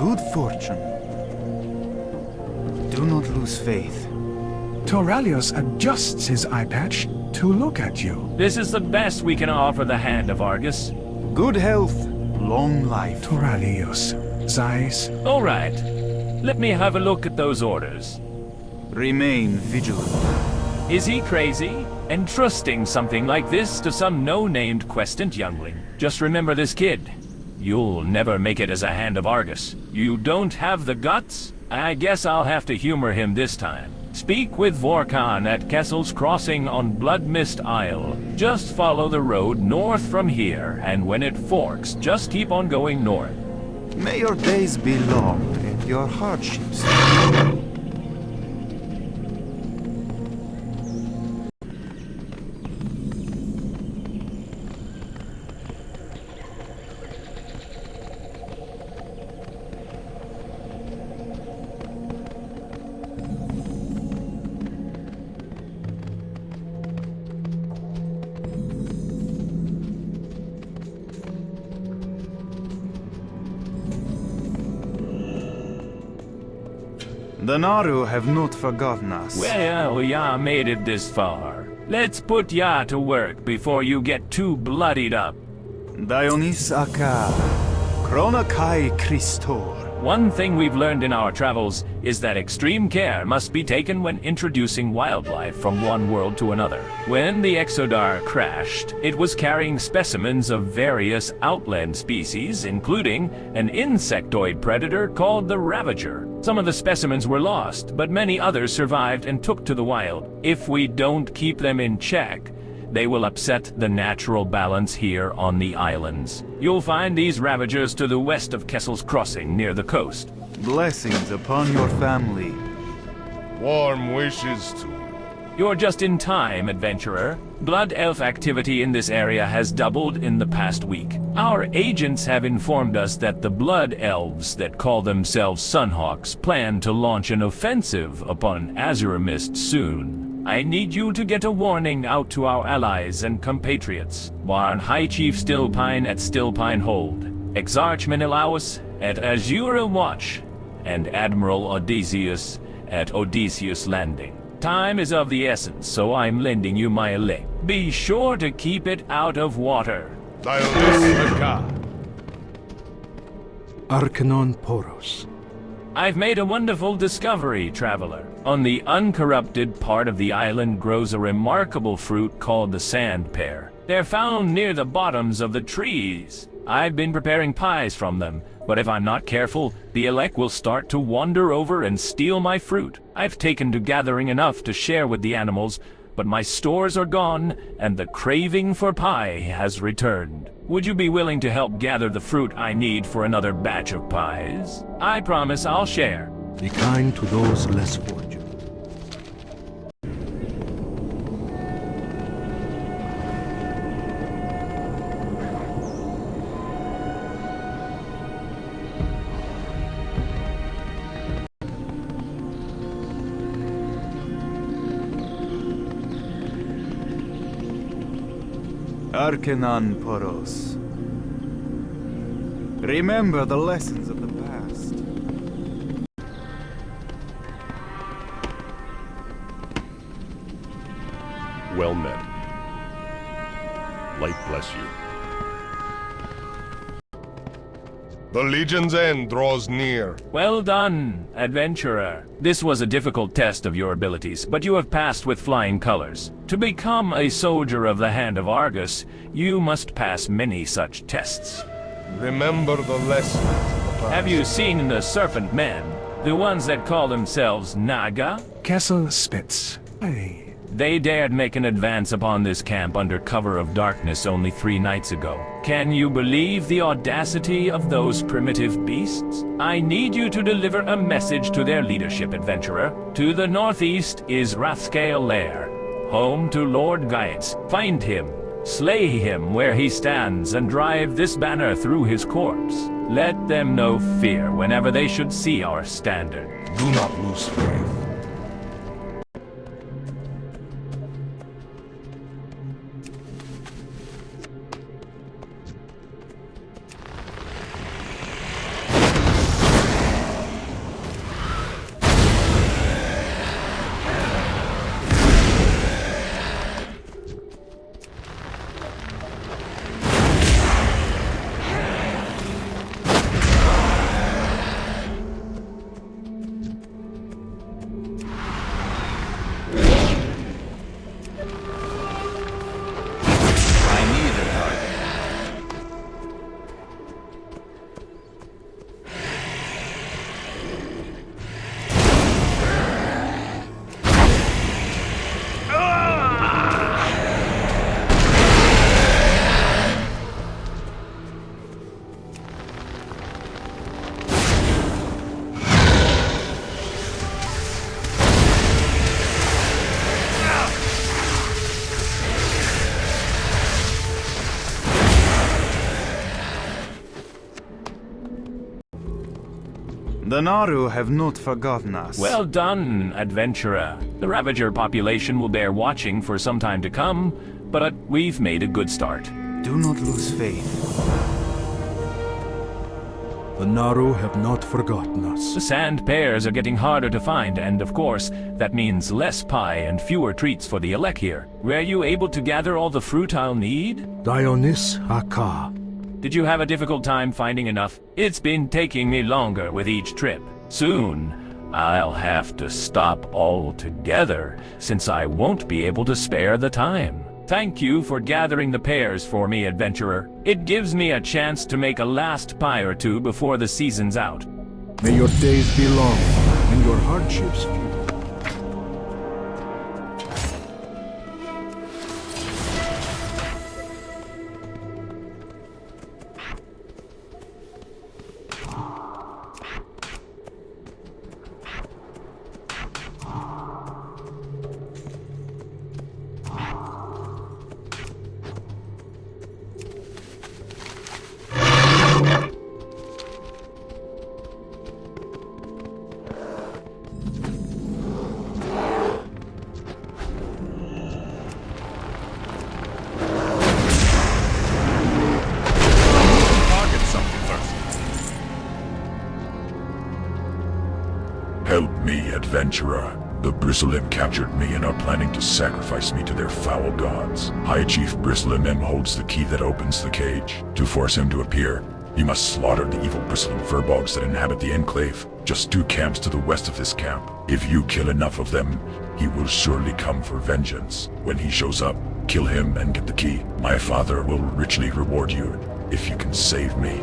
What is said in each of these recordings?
good fortune. Do not lose faith. Toralios adjusts his eye patch to look at you. This is the best we can offer the Hand of Argus. Good health, long life. Toralios, Zeiss. All right. Let me have a look at those orders. Remain vigilant. Is he crazy? Entrusting something like this to some no-named questant youngling? Just remember this kid. You'll never make it as a Hand of Argus. You don't have the guts? I guess I'll have to humor him this time. Speak with Vorkan at Kessel's Crossing on Bloodmyst Isle. Just follow the road north from here, and when it forks, just keep on going north. May your days be long and your hardships. The Naru have not forgotten us. Well, ya made it this far. Let's put ya to work before you get too bloodied up. Dionys Akaaram, Krona Kai Christor. One thing we've learned in our travels is that extreme care must be taken when introducing wildlife from one world to another. When the Exodar crashed, it was carrying specimens of various outland species, including an insectoid predator called the Ravager. Some of the specimens were lost, but many others survived and took to the wild. If we don't keep them in check, they will upset the natural balance here on the islands. You'll find these Ravagers to the west of Kessel's Crossing, near the coast. Blessings upon your family. Warm wishes to you. You're just in time, adventurer. Blood Elf activity in this area has doubled in the past week. Our agents have informed us that the Blood Elves that call themselves Sunhawks plan to launch an offensive upon Azuramist soon. I need you to get a warning out to our allies and compatriots. Warn High Chief Stillpine at Stillpine Hold, Exarch Menelaus at Azura Watch, and Admiral Odysseus at Odysseus Landing. Time is of the essence, so I'm lending you my elect. Be sure to keep it out of water. Arcanon Poros. I've made a wonderful discovery, traveler. On the uncorrupted part of the island grows a remarkable fruit called the sand pear. They're found near the bottoms of the trees. I've been preparing pies from them, but if I'm not careful, the elect will start to wander over and steal my fruit. I've taken to gathering enough to share with the animals, but my stores are gone, and the craving for pie has returned. Would you be willing to help gather the fruit I need for another batch of pies? I promise I'll share. Be kind to those less fortunate. Arcanon Poros. Remember the lessons of the past. Well met. Light bless you. The Legion's end draws near. Well done, adventurer. This was a difficult test of your abilities, but you have passed with flying colors. To become a soldier of the Hand of Argus, you must pass many such tests. Remember the lessons of the past. Have you seen the Serpent Men? The ones that call themselves Naga? Kessel Spitz. They dared make an advance upon this camp under cover of darkness only 3 nights ago. Can you believe the audacity of those primitive beasts? I need you to deliver a message to their leadership, adventurer. To the northeast is Rathscale Lair, home to Lord Gaetz. Find him, slay him where he stands, and drive this banner through his corpse. Let them know fear whenever they should see our standard. Do not lose faith. The Naru have not forgotten us. Well done, adventurer. The Ravager population will bear watching for some time to come, but we've made a good start. Do not lose faith. The Naru have not forgotten us. The sand pears are getting harder to find, and of course, that means less pie and fewer treats for the elect here. Were you able to gather all the fruit I'll need? Dionys Aka. Did you have a difficult time finding enough? It's been taking me longer with each trip. Soon, I'll have to stop altogether, since I won't be able to spare the time. Thank you for gathering the pears for me, adventurer. It gives me a chance to make a last pie or two before the season's out. May your days be long, and your hardships few. Help me, adventurer. The Bristleim captured me and are planning to sacrifice me to their foul gods. High Chief Bristleim holds the key that opens the cage. To force him to appear, you must slaughter the evil Bristleim furbolgs that inhabit the enclave, just 2 camps to the west of this camp. If you kill enough of them, he will surely come for vengeance. When he shows up, kill him and get the key. My father will richly reward you if you can save me.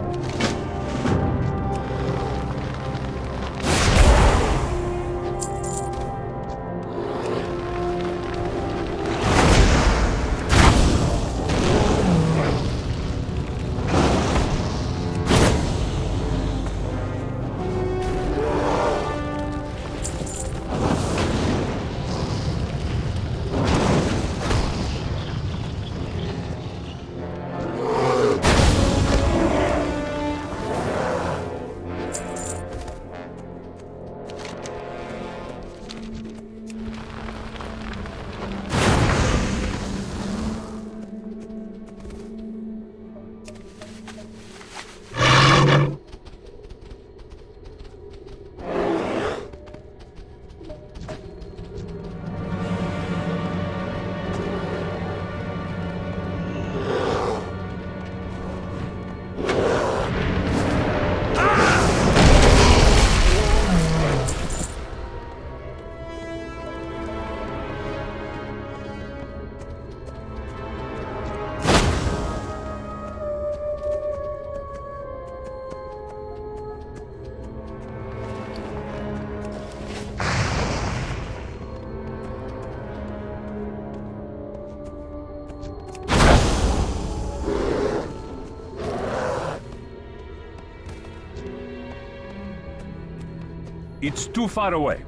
It's too far away.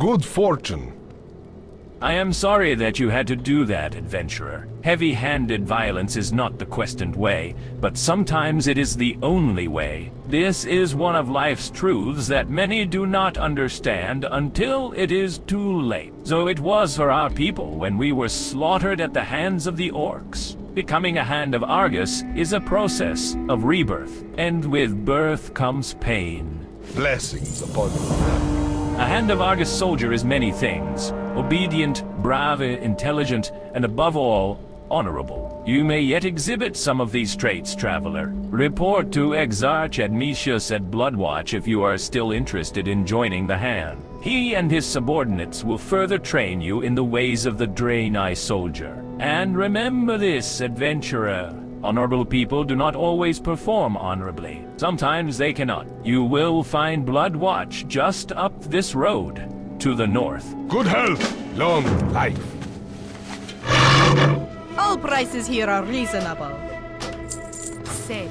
Good fortune. I am sorry that you had to do that, adventurer. Heavy-handed violence is not the questioned way, but sometimes it is the only way. This is one of life's truths that many do not understand until it is too late. So it was for our people when we were slaughtered at the hands of the orcs. Becoming a Hand of Argus is a process of rebirth, and with birth comes pain. Blessings upon you. A Hand of Argus soldier is many things. Obedient, brave, intelligent, and above all, honorable. You may yet exhibit some of these traits, traveler. Report to Exarch Admetius at Bloodwatch if you are still interested in joining the Hand. He and his subordinates will further train you in the ways of the Draenei soldier. And remember this, adventurer. Honorable people do not always perform honorably. Sometimes they cannot. You will find Bloodwatch just up this road, to the north. Good health, long life. All prices here are reasonable. Sage.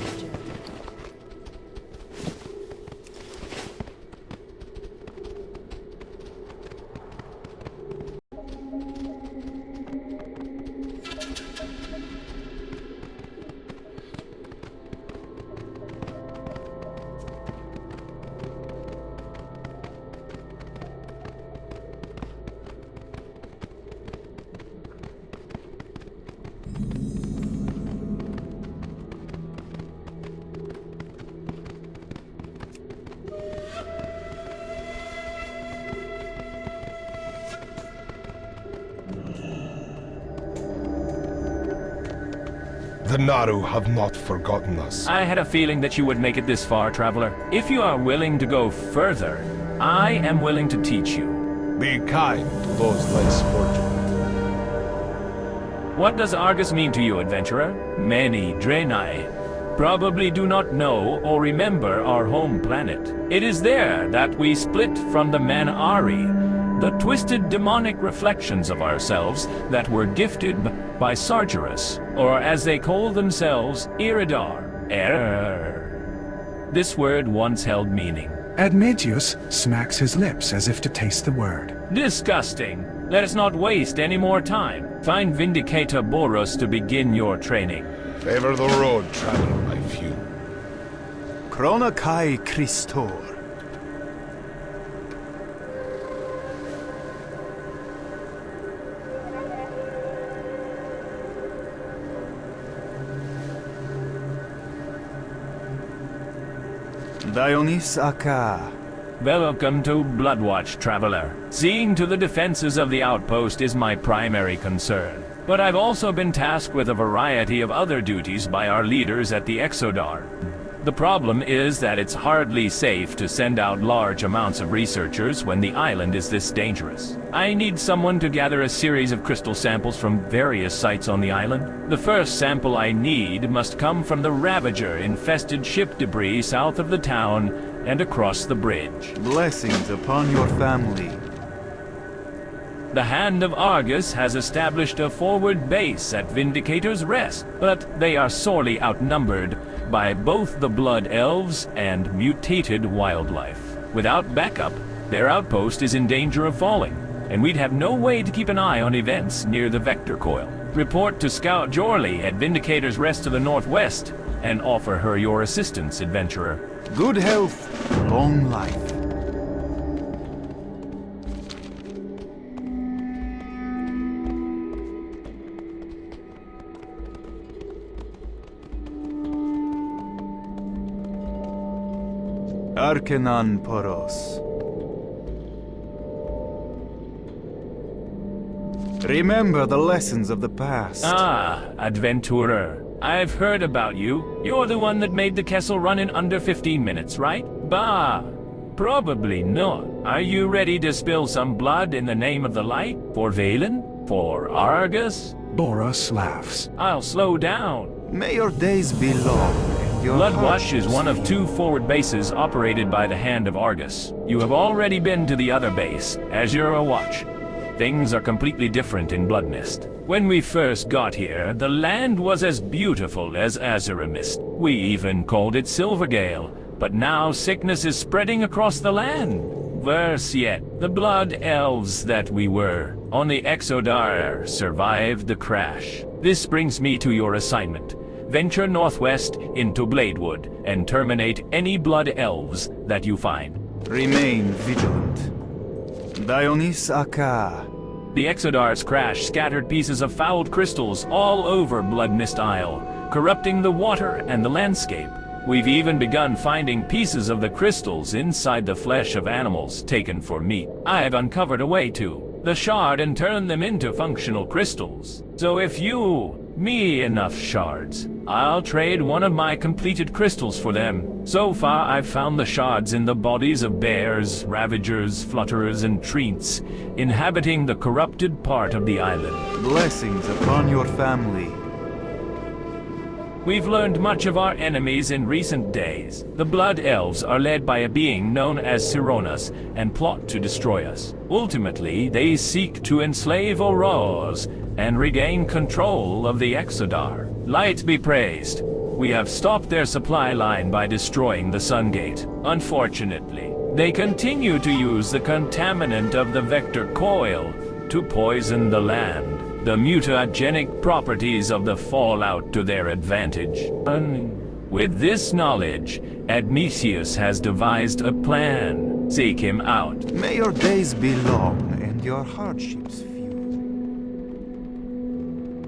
The Naru have not forgotten us. I had a feeling that you would make it this far, traveler. If you are willing to go further, I am willing to teach you. Be kind to those less fortunate. What does Argus mean to you, adventurer? Many Draenei probably do not know or remember our home planet. It is there that we split from the Man'ari, the twisted demonic reflections of ourselves that were gifted by Sargeras, or as they call themselves, Iridar. This word once held meaning. Admetius smacks his lips as if to taste the word. Disgusting. Let us not waste any more time. Find Vindicator Boros to begin your training. Favor the road, traveler, my few. Krona Kai Christor. Dionys Akaaram. Welcome to Bloodwatch, traveler. Seeing to the defenses of the outpost is my primary concern. But I've also been tasked with a variety of other duties by our leaders at the Exodar. The problem is that it's hardly safe to send out large amounts of researchers when the island is this dangerous. I need someone to gather a series of crystal samples from various sites on the island. The first sample I need must come from the Ravager-infested ship debris south of the town and across the bridge. Blessings upon your family. The Hand of Argus has established a forward base at Vindicator's Rest, but they are sorely outnumbered by both the Blood Elves and mutated wildlife. Without backup, their outpost is in danger of falling, and we'd have no way to keep an eye on events near the Vector Coil. Report to Scout Jorley at Vindicator's Rest to the northwest, and offer her your assistance, adventurer. Good health, long life. Arkenan Poros. Remember the lessons of the past. Ah, adventurer. I've heard about you. You're the one that made the Kessel run in under 15 minutes, right? Bah! Probably not. Are you ready to spill some blood in the name of the light? For Valen? For Argus? Boros laughs. I'll slow down. May your days be long, and your Bloodwatch hardships is one of few. 2 forward bases operated by the Hand of Argus. You have already been to the other base, Azura Watch. Things are completely different in Bloodmyst. When we first got here, the land was as beautiful as Azura Mist. We even called it Silvergale. But now sickness is spreading across the land. Worse yet, the blood elves that we were on the Exodar survived the crash. This brings me to your assignment. Venture northwest into Bladewood and terminate any blood elves that you find. Remain vigilant. Dionys Akaaram. The Exodar's crash scattered pieces of fouled crystals all over Bloodmyst Isle, corrupting the water and the landscape. We've even begun finding pieces of the crystals inside the flesh of animals taken for meat. I've uncovered a way to the shard and turned them into functional crystals. So if me enough shards, I'll trade one of my completed crystals for them. So far, I've found the shards in the bodies of bears, ravagers, flutterers, and treants, inhabiting the corrupted part of the island. Blessings upon your family. We've learned much of our enemies in recent days. The Blood Elves are led by a being known as Sironas and plot to destroy us. Ultimately, they seek to enslave Aurors and regain control of the Exodar. Light be praised. We have stopped their supply line by destroying the Sun Gate. Unfortunately, they continue to use the contaminant of the Vector Coil to poison the land. The mutagenic properties of the fallout to their advantage. With this knowledge, Admesius has devised a plan. Seek him out. May your days be long and your hardships few.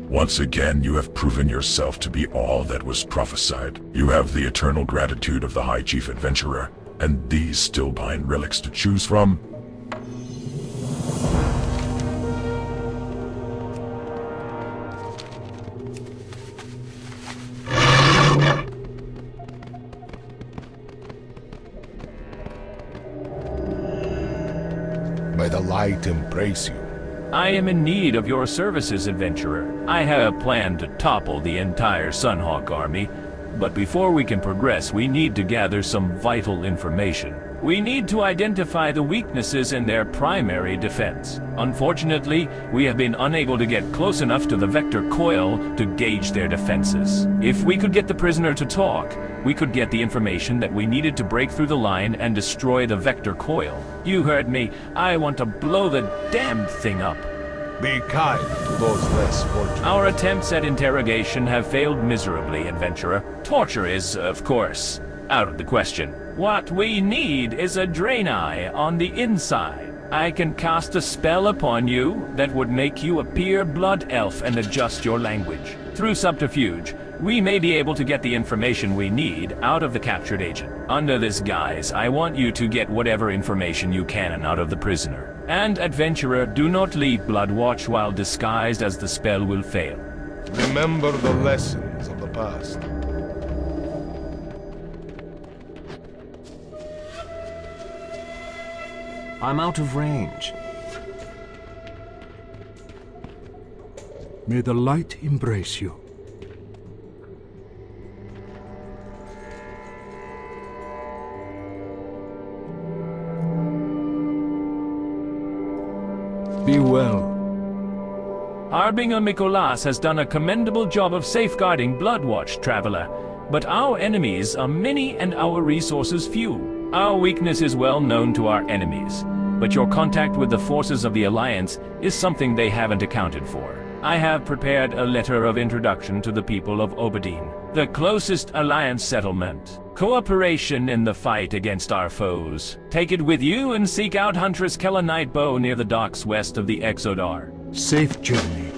Once again, you have proven yourself to be all that was prophesied. You have the eternal gratitude of the High Chief Adventurer, and these Stillbind relics to choose from. May the light embrace you. I am in need of your services, adventurer. I have a plan to topple the entire Sunhawk army, but before we can progress, we need to gather some vital information. We need to identify the weaknesses in their primary defense. Unfortunately, we have been unable to get close enough to the Vector Coil to gauge their defenses. If we could get the prisoner to talk, we could get the information that we needed to break through the line and destroy the Vector Coil. You heard me. I want to blow the damn thing up. Be kind to those less fortunate. Our attempts at interrogation have failed miserably, adventurer. Torture is, of course, out of the question. What we need is a Draenei on the inside. I can cast a spell upon you that would make you appear blood elf and adjust your language. Through subterfuge, we may be able to get the information we need out of the captured agent. Under this guise, I want you to get whatever information you can out of the prisoner. And adventurer, do not leave Bloodwatch while disguised, as the spell will fail. Remember the lessons of the past. I'm out of range. May the light embrace you. Be well. Harbinger Mikolas has done a commendable job of safeguarding Bloodwatch, traveler, but our enemies are many and our resources few. Our weakness is well known to our enemies, but your contact with the forces of the Alliance is something they haven't accounted for. I have prepared a letter of introduction to the people of Obadine, the closest Alliance settlement. Cooperation in the fight against our foes. Take it with you and seek out Huntress Kella Nightbow near the docks west of the Exodar. Safe journey.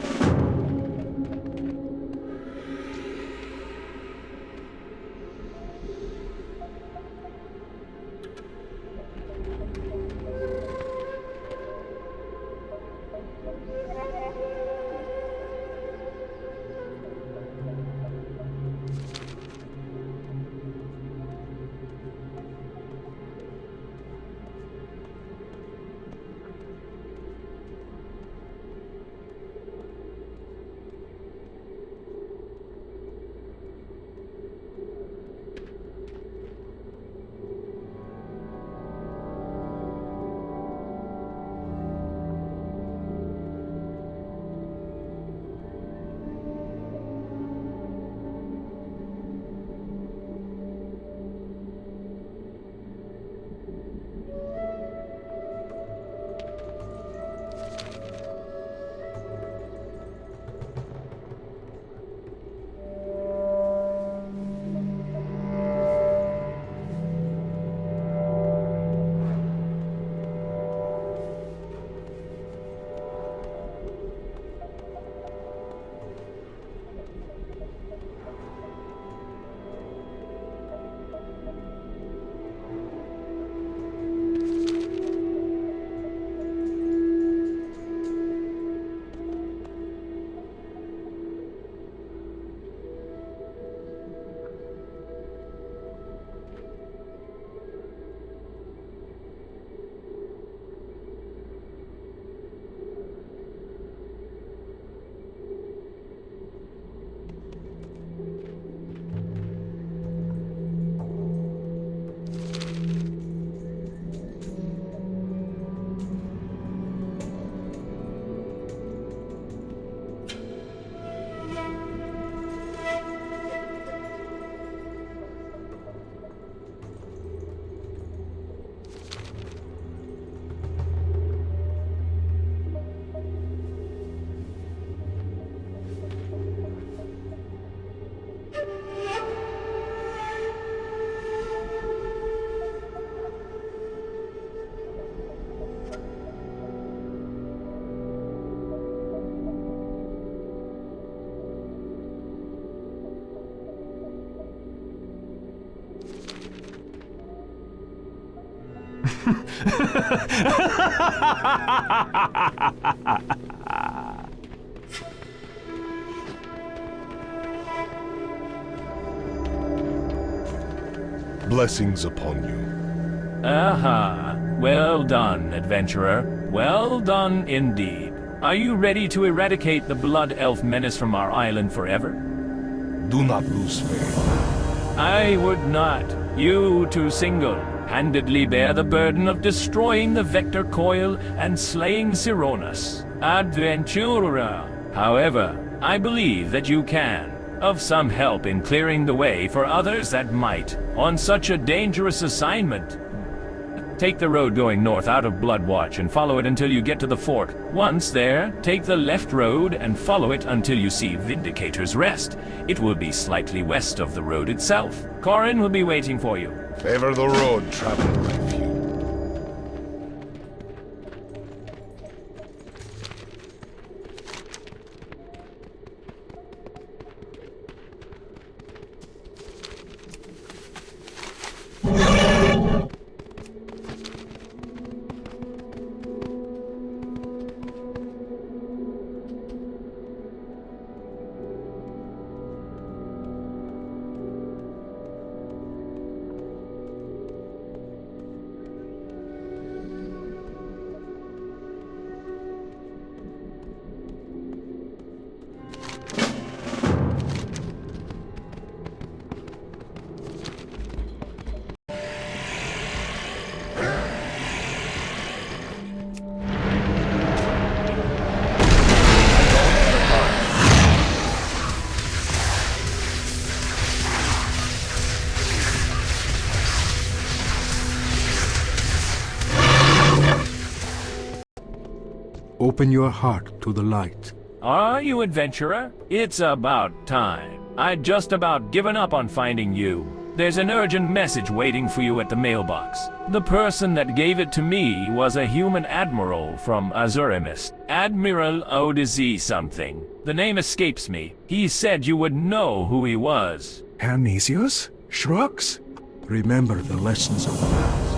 Blessings upon you. Aha. Well done, adventurer. Well done indeed. Are you ready to eradicate the Blood Elf menace from our island forever? Do not lose faith. I would not. You two single-handedly bear the burden of destroying the Vector Coil and slaying Sironas. Adventurer. However, I believe that you can, of some help in clearing the way for others that might, on such a dangerous assignment. Take the road going north out of Bloodwatch and follow it until you get to the fort. Once there, take the left road and follow it until you see Vindicator's Rest. It will be slightly west of the road itself. Corin will be waiting for you. Favor the road traveled by few. Open your heart to the light. Are you, adventurer? It's about time. I'd just about given up on finding you. There's an urgent message waiting for you at the mailbox. The person that gave it to me was a human admiral from Azurimist. Admiral Odyssey something. The name escapes me. He said you would know who he was. Amnesius? Shrugs? Remember the lessons of the past.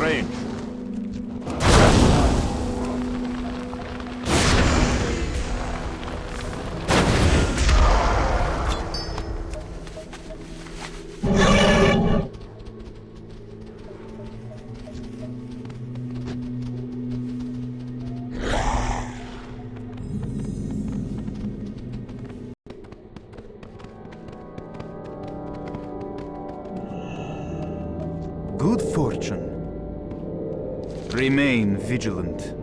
range. Good fortune. Remain vigilant.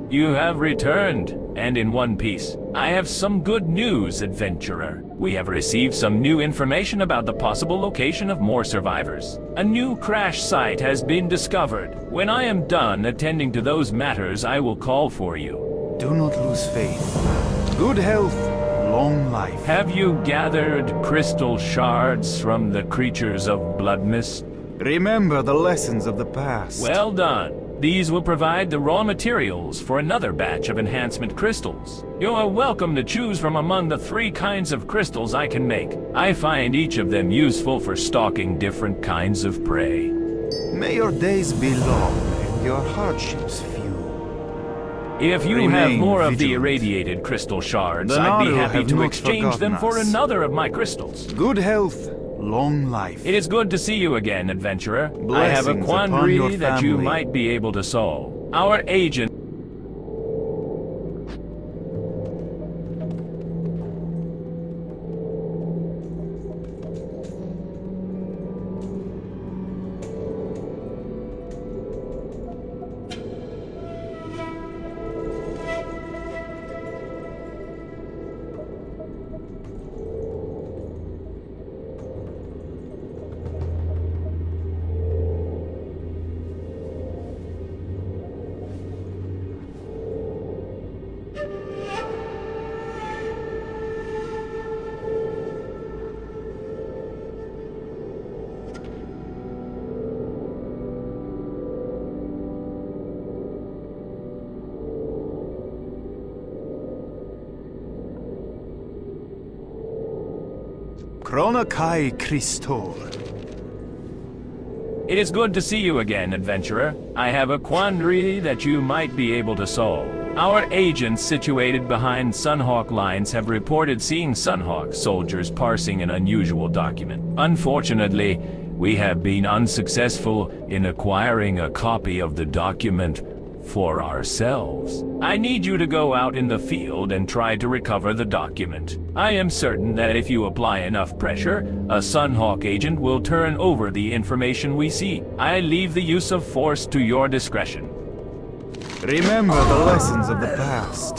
You have returned, and in one piece. I have some good news, adventurer. We have received some new information about the possible location of more survivors. A new crash site has been discovered. When I am done attending to those matters, I will call for you. Do not lose faith. Good health, long life. Have you gathered crystal shards from the creatures of Bloodmyst? Remember the lessons of the past. Well done. These will provide the raw materials for another batch of enhancement crystals. You are welcome to choose from among the 3 kinds of crystals I can make. I find each of them useful for stalking different kinds of prey. May your days be long and your hardships few. If you Remain have more of the vigilant. irradiated crystal shards, The I'd be Naru happy have to not exchange them forgotten for us. another of my crystals. Good health, long life. It is good to see you again, adventurer. I have a Blessings upon quandary your that you family. might be able to solve. Our agent... Chronakai Christor. It is good to see you again, adventurer. I have a quandary that you might be able to solve. Our agents situated behind Sunhawk lines have reported seeing Sunhawk soldiers parsing an unusual document. Unfortunately, we have been unsuccessful in acquiring a copy of the document for ourselves. I need you to go out in the field and try to recover the document. I am certain that if you apply enough pressure, a Sunhawk agent will turn over the information we seek. I leave the use of force to your discretion. Remember the lessons of the past.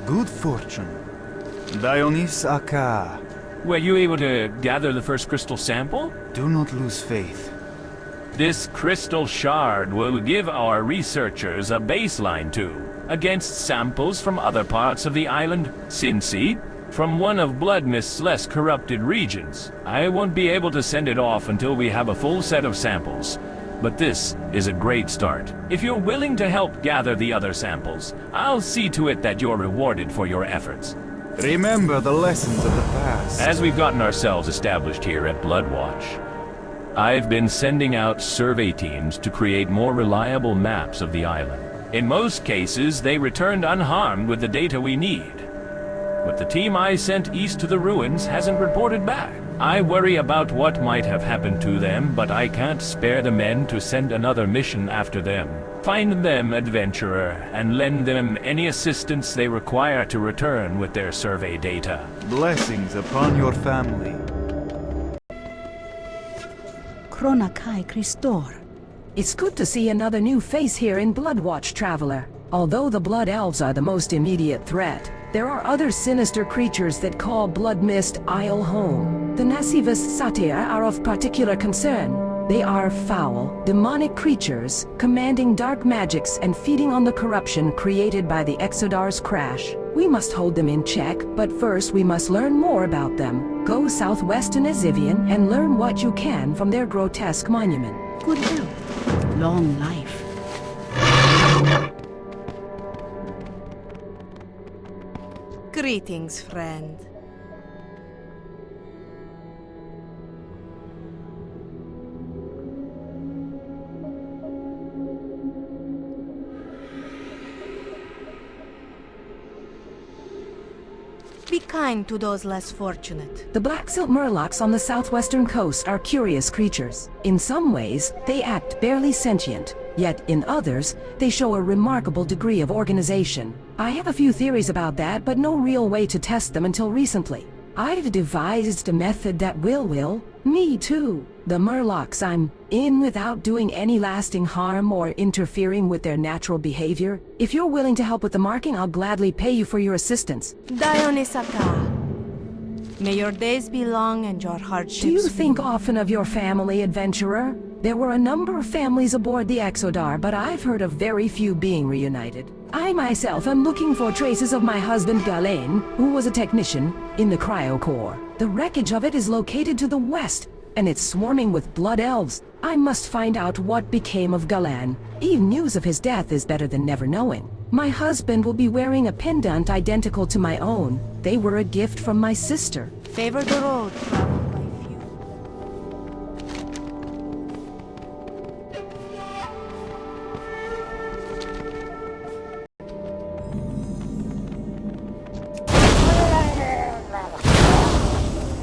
Good fortune. Dionys Akaaram. Were you able to gather the first crystal sample? Do not lose faith. This crystal shard will give our researchers a baseline to against samples from other parts of the island, Sinseed, from one of Bloodmyst's less corrupted regions. I won't be able to send it off until we have a full set of samples, but this is a great start. If you're willing to help gather the other samples, I'll see to it that you're rewarded for your efforts. Remember the lessons of the past. As we've gotten ourselves established here at Bloodwatch, I've been sending out survey teams to create more reliable maps of the island. In most cases, they returned unharmed with the data we need. But the team I sent east to the ruins hasn't reported back. I worry about what might have happened to them, but I can't spare the men to send another mission after them. Find them, adventurer, and lend them any assistance they require to return with their survey data. Blessings upon your family. Chronakai Christor. It's good to see another new face here in Bloodwatch, Traveler. Although the Blood Elves are the most immediate threat, there are other sinister creatures that call Bloodmyst Isle home. The Nasivus Satyr are of particular concern. They are foul, demonic creatures, commanding dark magics and feeding on the corruption created by the Exodar's crash. We must hold them in check, but first we must learn more about them. Go southwest to Nazivian and learn what you can from their grotesque monument. Good health, long life. Greetings, friend. Be kind to those less fortunate. The black silt murlocs on the southwestern coast are curious creatures. In some ways, they act barely sentient, yet in others, they show a remarkable degree of organization. I have a few theories about that, but no real way to test them until recently. I've devised a method that will. Me too. The murlocs I'm in without doing any lasting harm or interfering with their natural behavior. If you're willing to help with the marking, I'll gladly pay you for your assistance. Dionysaka. May your days be long and your hardships. Do you think often of your family, adventurer? There were a number of families aboard the Exodar, but I've heard of very few being reunited. I myself am looking for traces of my husband Galen, who was a technician, in the Cryo Core. The wreckage of it is located to the west, and it's swarming with blood elves. I must find out what became of Galan. Even news of his death is better than never knowing. My husband will be wearing a pendant identical to my own. They were a gift from my sister. Favor the road traveled by few.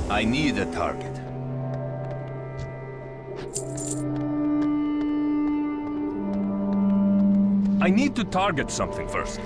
I need a target. I need to target something first.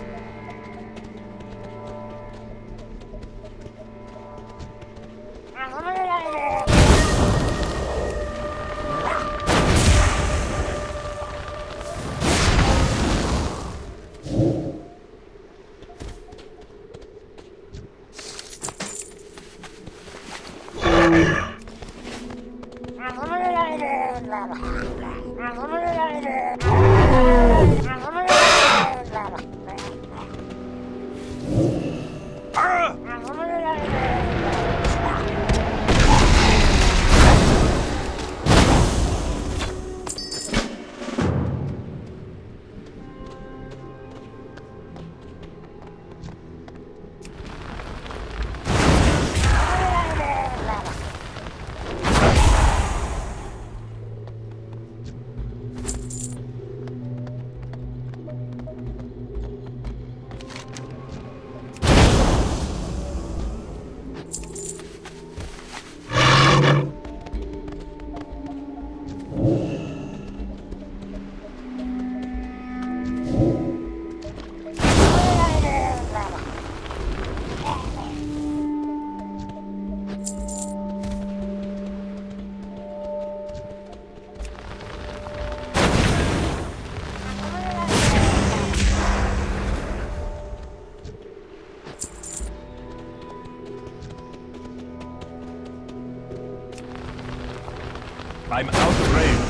I'm out of range.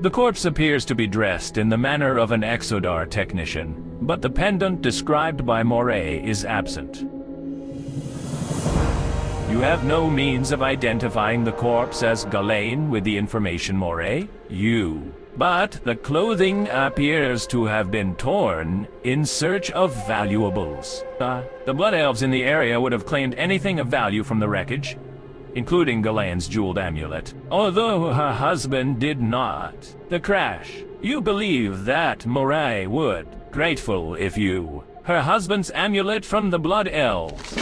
The corpse appears to be dressed in the manner of an Exodar technician, but the pendant described by Moray is absent. You have no means of identifying the corpse as Ghislaine with the information, Moray? But the clothing appears to have been torn in search of valuables. The Blood Elves in the area would have claimed anything of value from the wreckage, including Ghislaine's jeweled amulet, although her husband did not. The crash. You believe that Moray would. Grateful if you. Her husband's amulet from the Blood Elves.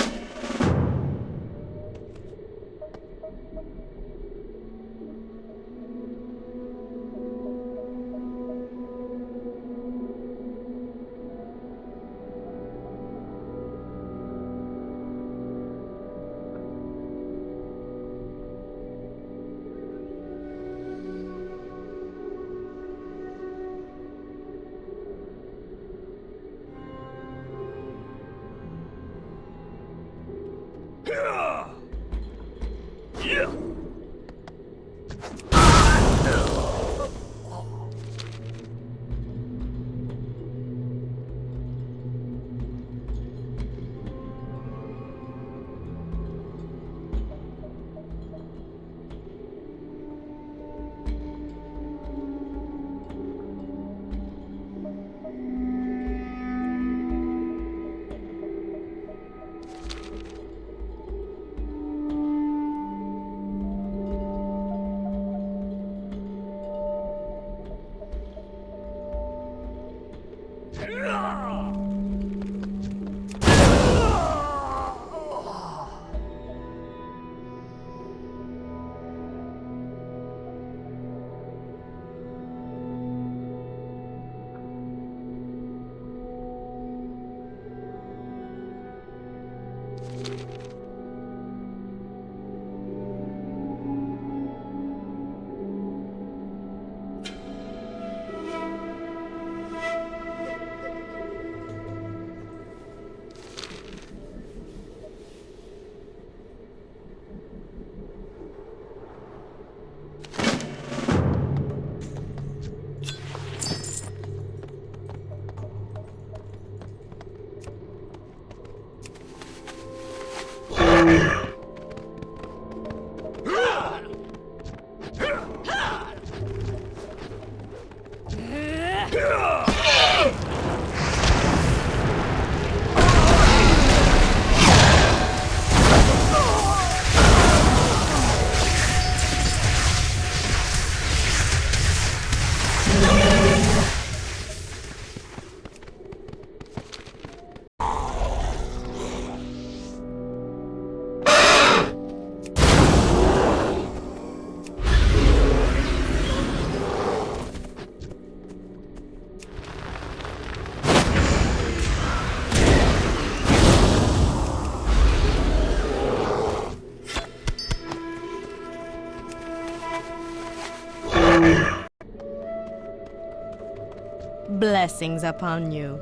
Blessings upon you.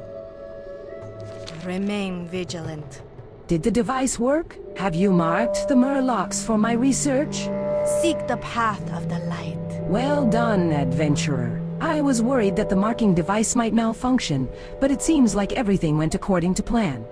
Remain vigilant. Did the device work? Have you marked the Murlocs for my research? Seek the path of the light. Well done, adventurer. I was worried that the marking device might malfunction, but it seems like everything went according to plan.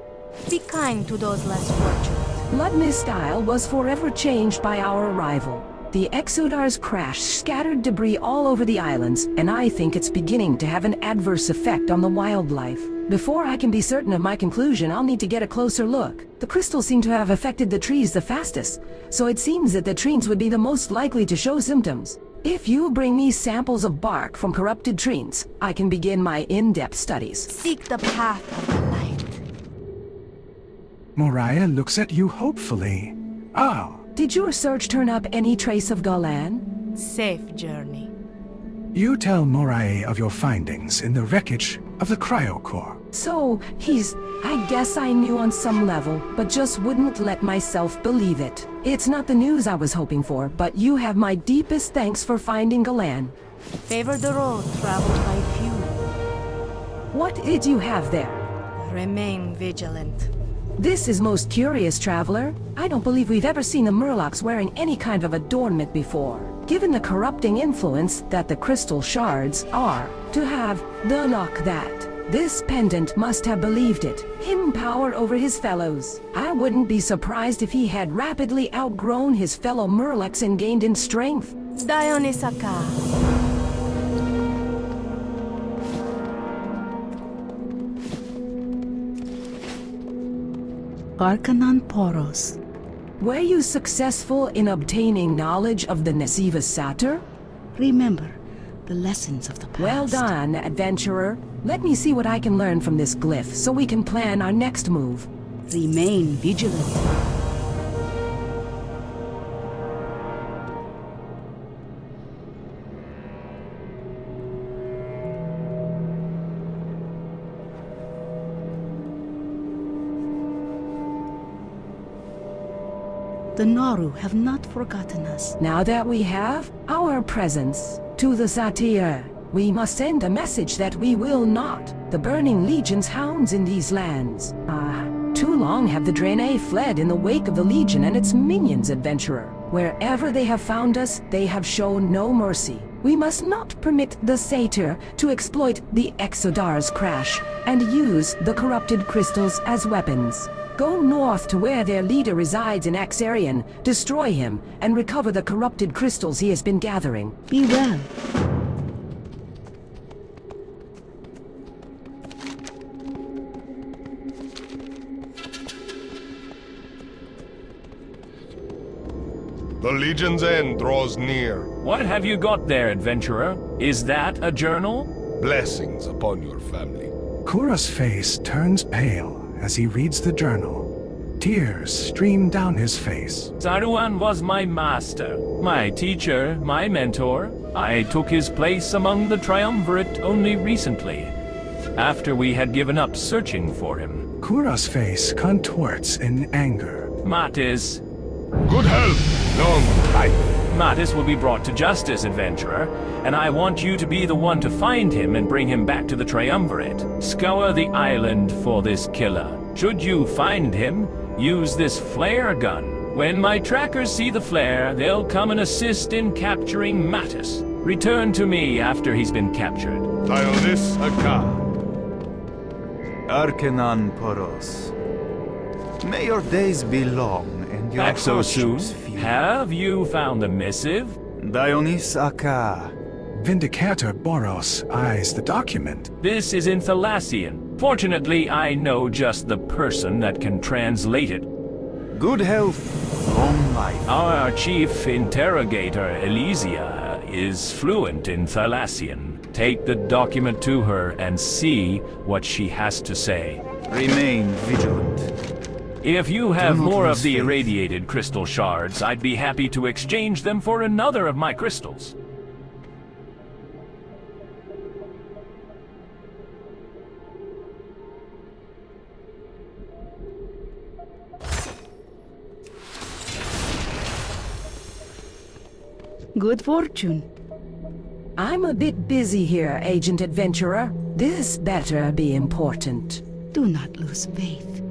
Be kind to those less fortunate. Bloodmyst Isle was forever changed by our arrival. The Exodar's crash scattered debris all over the islands, and I think it's beginning to have an adverse effect on the wildlife. Before I can be certain of my conclusion, I'll need to get a closer look. The crystals seem to have affected the trees the fastest, so it seems that the trees would be the most likely to show symptoms. If you bring me samples of bark from corrupted trees, I can begin my in-depth studies. Seek the path of the light. Moriah looks at you hopefully. Ah. Did your search turn up any trace of Ghislaine? Safe journey. You tell Moriah of your findings in the wreckage of the cryocore. So, I guess I knew on some level, but just wouldn't let myself believe it. It's not the news I was hoping for, but you have my deepest thanks for finding Ghislaine. Favor the road traveled by few. What did you have there? Remain vigilant. This is most curious, traveler. I don't believe we've ever seen the Murlocs wearing any kind of adornment before. given the corrupting influence that the crystal shards are, to have the knock that. This pendant must have believed it, him power over his fellows. I wouldn't be surprised if he had rapidly outgrown his fellow Murlocs and gained in strength. Dionysaka. Arcanon Poros. Were you successful in obtaining knowledge of the Nesiva Satyr? Remember the lessons of the past. Well done, adventurer. Let me see what I can learn from this glyph so we can plan our next move. Remain vigilant. The Naru have not forgotten us. Now that we have our presence to the Satyr, we must send a message that we will not, the Burning Legion's hounds in these lands. Too long have the Draenei fled in the wake of the Legion and its minions, adventurer. Wherever they have found us, they have shown no mercy. We must not permit the Satyr to exploit the Exodar's crash and use the corrupted crystals as weapons. Go north to where their leader resides in Axarian, destroy him, and recover the corrupted crystals he has been gathering. Be well. The Legion's end draws near. What have you got there, adventurer? Is that a journal? Blessings upon your family. Kura's face turns pale as he reads the journal. Tears stream down his face. Saruman was my master, my teacher, my mentor. I took his place among the Triumvirate only recently, after we had given up searching for him. Kura's face contorts in anger. Matis. Good health, long life. Matis will be brought to justice, adventurer, and I want you to be the one to find him and bring him back to the Triumvirate. Scour the island for this killer. Should you find him, use this flare gun. When my trackers see the flare, they'll come and assist in capturing Matis. Return to me after he's been captured. Dionys Akaaram. Arcanon Poros. May your days be long and your Back so soon? hardships few. Have you found the missive? Dionys Akaaram. Vindicator Boros eyes the document. This is in Thalassian. Fortunately, I know just the person that can translate it. Good health, long life. Our chief interrogator, Elysia, is fluent in Thalassian. Take the document to her and see what she has to say. Remain vigilant. If you have Do not more of lose the faith. irradiated crystal shards, I'd be happy to exchange them for another of my crystals. Good fortune. I'm a bit busy here, Agent Adventurer. This better be important. Do not lose faith.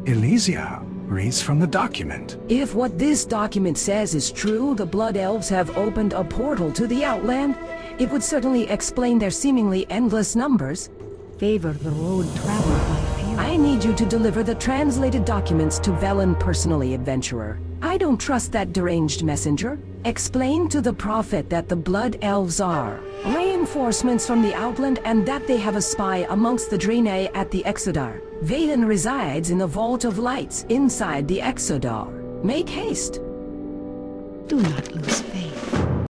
Elysia reads from the document. If what this document says is true, the Blood Elves have opened a portal to the Outland. It would certainly explain their seemingly endless numbers. Favor the road traveled by few. I need you to deliver the translated documents to Velen personally, Adventurer. I don't trust that deranged messenger. Explain to the Prophet that the Blood Elves are reinforcements from the Outland and that they have a spy amongst the Draenei at the Exodar. Velen resides in the Vault of Lights inside the Exodar. Make haste. Do not lose faith.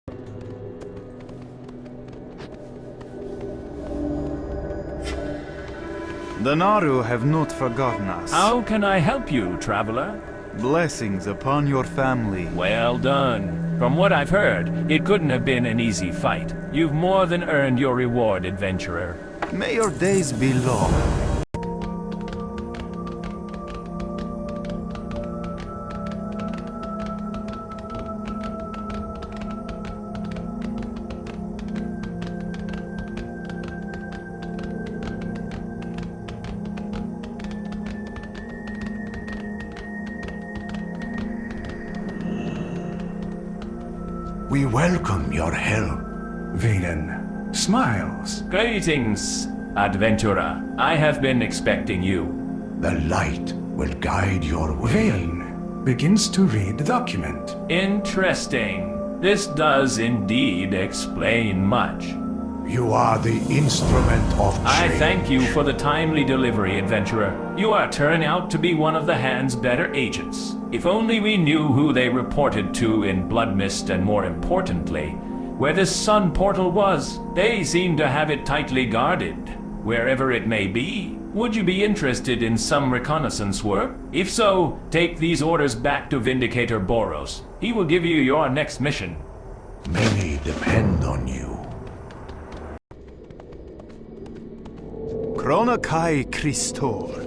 The Naru have not forgotten us. How can I help you, traveler? Blessings upon your family. Well done. From what I've heard, it couldn't have been an easy fight. You've more than earned your reward, adventurer. May your days be long. We welcome your help. Valen smiles. Greetings, adventurer. I have been expecting you. The light will guide your way. Valen begins to read the document. Interesting. This does indeed explain much. You are the instrument of change. I thank you for the timely delivery, adventurer. You are turning out to be one of the Hand's better agents. If only we knew who they reported to in Bloodmyst, and more importantly, where this sun portal was. They seem to have it tightly guarded, wherever it may be. Would you be interested in some reconnaissance work? If so, take these orders back to Vindicator Boros. He will give you your next mission. Many depend on you. Chronokai Christor.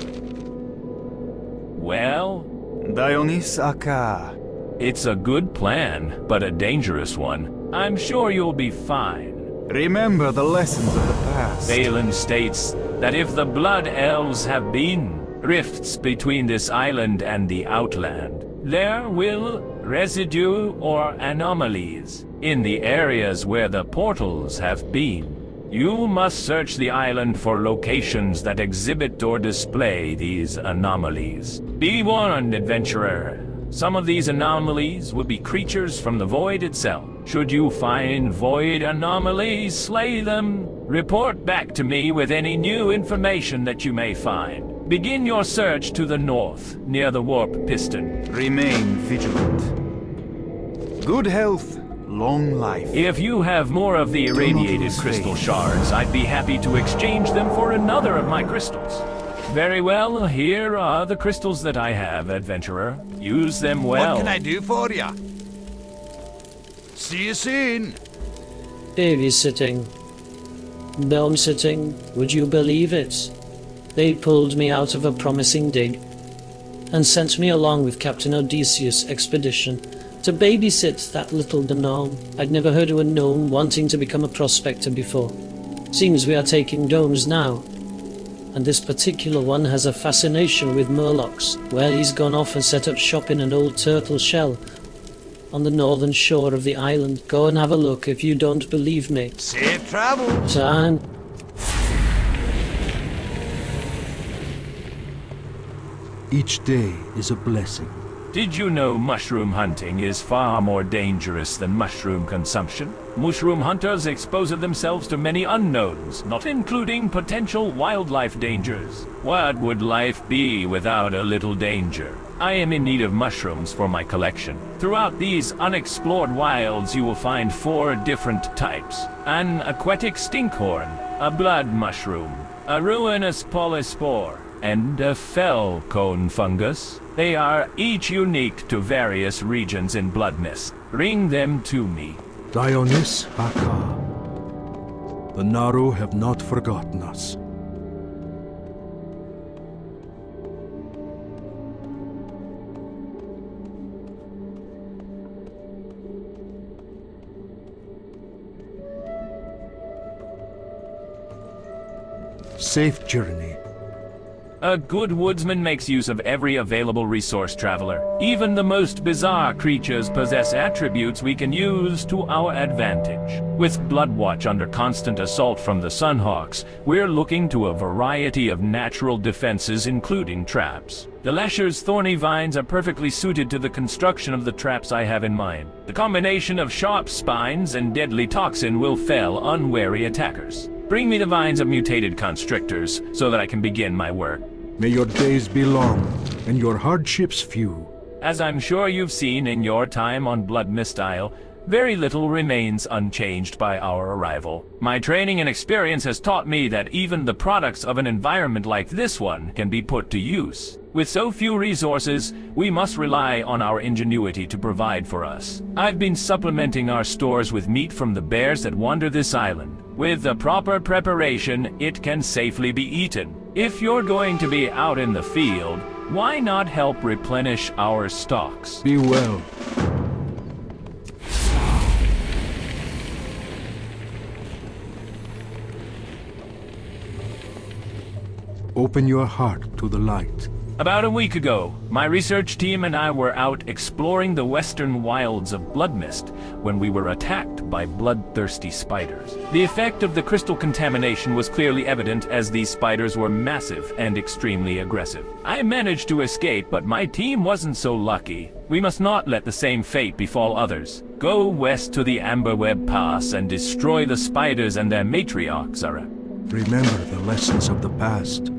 Well, Dionys Aka. it's a good plan, but a dangerous one. I'm sure you'll be fine. Remember the lessons of the past. Valen states that if the Blood Elves have been rifts between this island and the Outland, there will residue or anomalies in the areas where the portals have been. You must search the island for locations that exhibit or display these anomalies. Be warned, adventurer. Some of these anomalies will be creatures from the void itself. Should you find void anomalies, slay them. Report back to me with any new information that you may find. Begin your search to the north, near the warp piston. Remain vigilant. Good health, long life. If you have more of the irradiated lose crystal faith. shards, I'd be happy to exchange them for another of my crystals. Very well, here are the crystals that I have, adventurer. Use them well. What can I do for you? See you soon. Babysitting. Dome sitting, would you believe it? They pulled me out of a promising dig and sent me along with Captain Odysseus' expedition to babysit that little gnome. I'd never heard of a gnome wanting to become a prospector before. Seems we are taking domes now. And this particular one has a fascination with murlocs. Well, he's gone off and set up shop in an old turtle shell on the northern shore of the island. Go and have a look if you don't believe me. Safe travel. Time. Each day is a blessing. Did you know mushroom hunting is far more dangerous than mushroom consumption? Mushroom hunters expose themselves to many unknowns, not including potential wildlife dangers. What would life be without a little danger? I am in need of mushrooms for my collection. Throughout these unexplored wilds you will find 4 different types. An aquatic stinkhorn, a blood mushroom, a ruinous polyspore, and a fell cone fungus. They are each unique to various regions in Bloodmyst. Bring them to me. Dionys Aka. The Naru have not forgotten us. Safe journey. A good woodsman makes use of every available resource, traveler. Even the most bizarre creatures possess attributes we can use to our advantage. With Bloodwatch under constant assault from the Sunhawks, we're looking to a variety of natural defenses, including traps. The Lesher's thorny vines are perfectly suited to the construction of the traps I have in mind. The combination of sharp spines and deadly toxin will fell unwary attackers. Bring me the vines of mutated constrictors, so that I can begin my work. May your days be long, and your hardships few. As I'm sure you've seen in your time on Bloodmyst Isle, very little remains unchanged by our arrival. My training and experience has taught me that even the products of an environment like this one can be put to use. With so few resources, we must rely on our ingenuity to provide for us. I've been supplementing our stores with meat from the bears that wander this island. With the proper preparation, it can safely be eaten. If you're going to be out in the field, why not help replenish our stocks? Be well. Open your heart to the light. About a week ago, my research team and I were out exploring the western wilds of Bloodmyst when we were attacked by bloodthirsty spiders. The effect of the crystal contamination was clearly evident as these spiders were massive and extremely aggressive. I managed to escape, but my team wasn't so lucky. We must not let the same fate befall others. Go west to the Amberweb Pass and destroy the spiders and their matriarch, Zara. Remember the lessons of the past.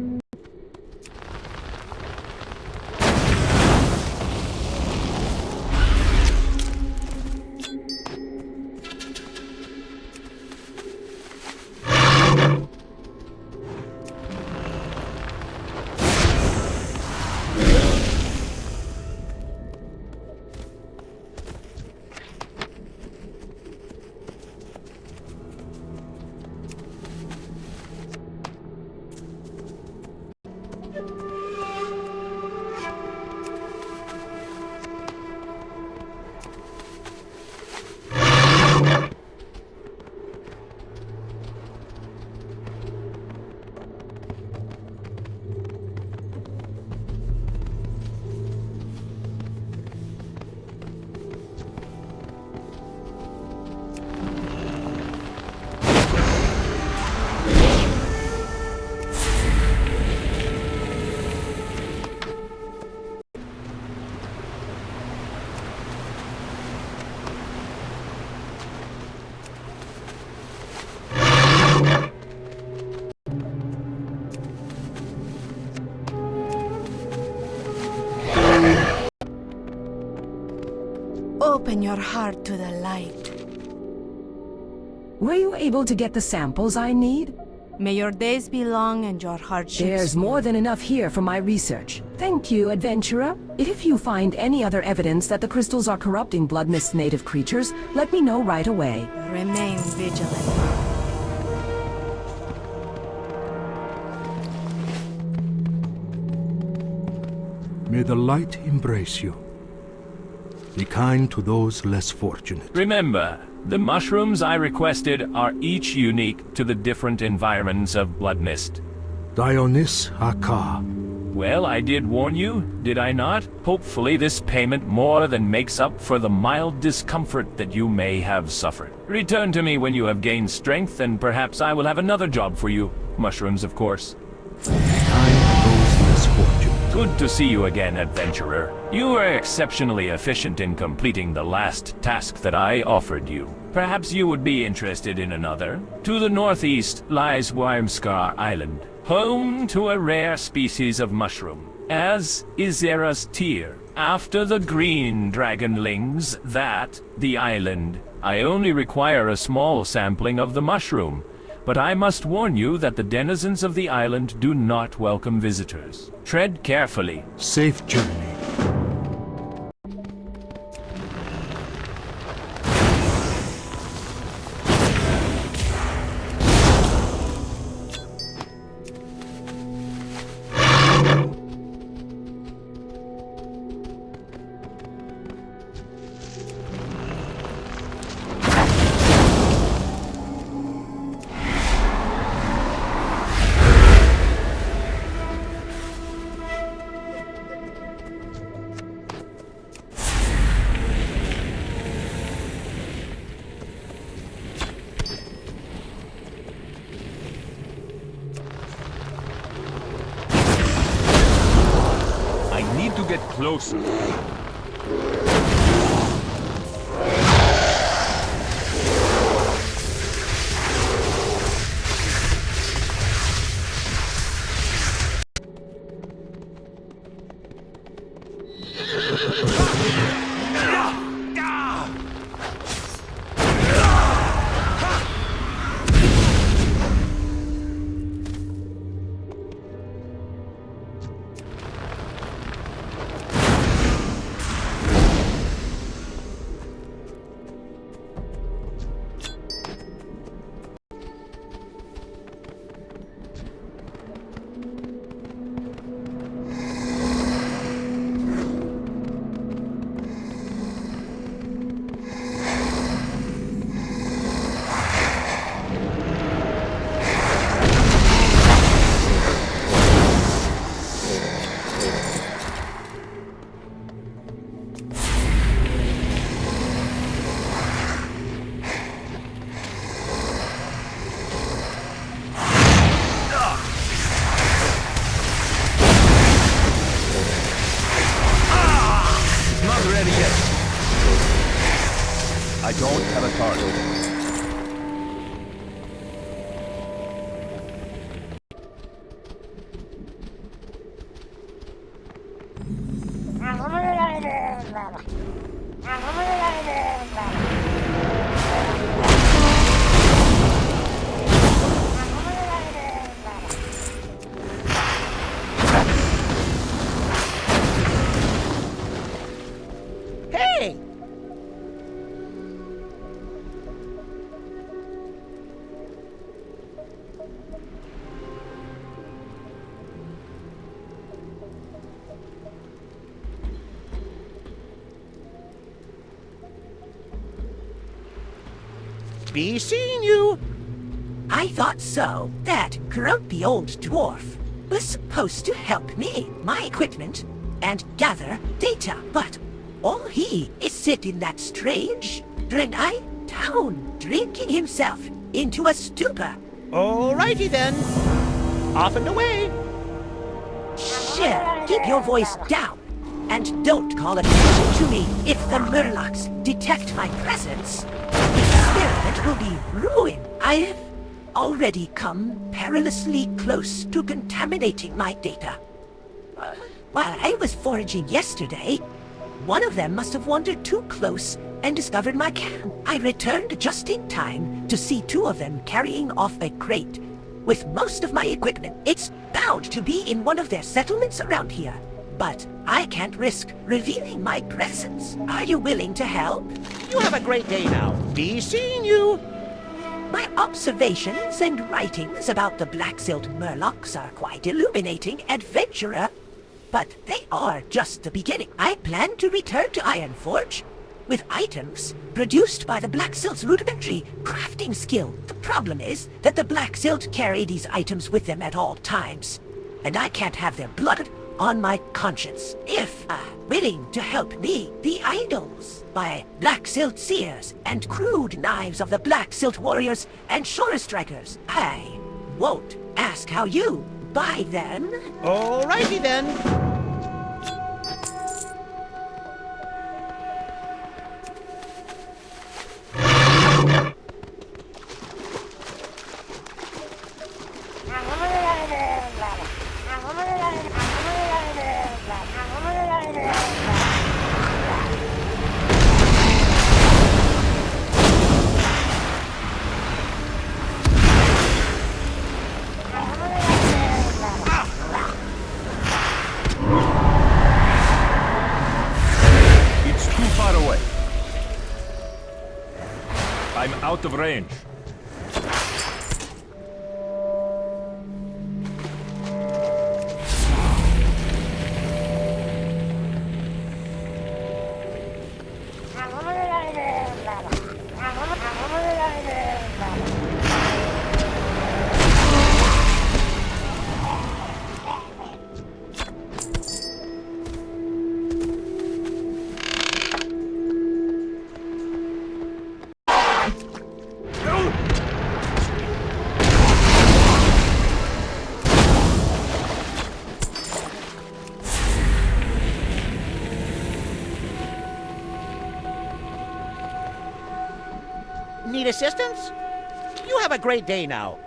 Open your heart to the light. Were you able to get the samples I need? May your days be long and your hardships. There's more than enough here for my research. Thank you, adventurer. If you find any other evidence that the crystals are corrupting Bloodmyst's native creatures, let me know right away. Remain vigilant. May the light embrace you. Be kind to those less fortunate. Remember, the mushrooms I requested are each unique to the different environments of Bloodmyst. Dionys Akaaram. Well, I did warn you, did I not? Hopefully this payment more than makes up for the mild discomfort that you may have suffered. Return to me when you have gained strength, and perhaps I will have another job for you. Mushrooms, of course. Kind to those less fortunate. Good to see you again, adventurer. You were exceptionally efficient in completing the last task that I offered you. Perhaps you would be interested in another. To the northeast lies Wormskar Island, home to a rare species of mushroom, as is Zera's tear. After the green dragonlings, the island. I only require a small sampling of the mushroom, but I must warn you that the denizens of the island do not welcome visitors. Tread carefully. Safe journey. Get closer. I don't have a target. Hey! Be seeing you! I thought so. That grumpy old dwarf was supposed to help me, my equipment, and gather data, but all he is sit in that strange Draenei town, drinking himself into a stupor. Alrighty then. Off and away. Shit, keep your voice down, and don't call attention to me if the Murlocs detect my presence. Experiment will be ruined. I have already come perilously close to contaminating my data. While I was foraging yesterday, one of them must have wandered too close and discovered my camp. I returned just in time to see two of them carrying off a crate with most of my equipment. It's bound to be in one of their settlements around here, but I can't risk revealing my presence. Are you willing to help? You have a great day now. Be seeing you. My observations and writings about the Black-Silt Murlocs are quite illuminating, adventurer. But they are just the beginning. I plan to return to Ironforge with items produced by the Black-Silt's rudimentary crafting skill. The problem is that the Black-Silt carry these items with them at all times, and I can't have their blood on my conscience. If willing to help me, the idols by Black-Silt seers and crude knives of the Black-Silt warriors and shore strikers, I won't ask how you buy them. Alrighty then. I'm out of range. Need assistance? You have a great day now.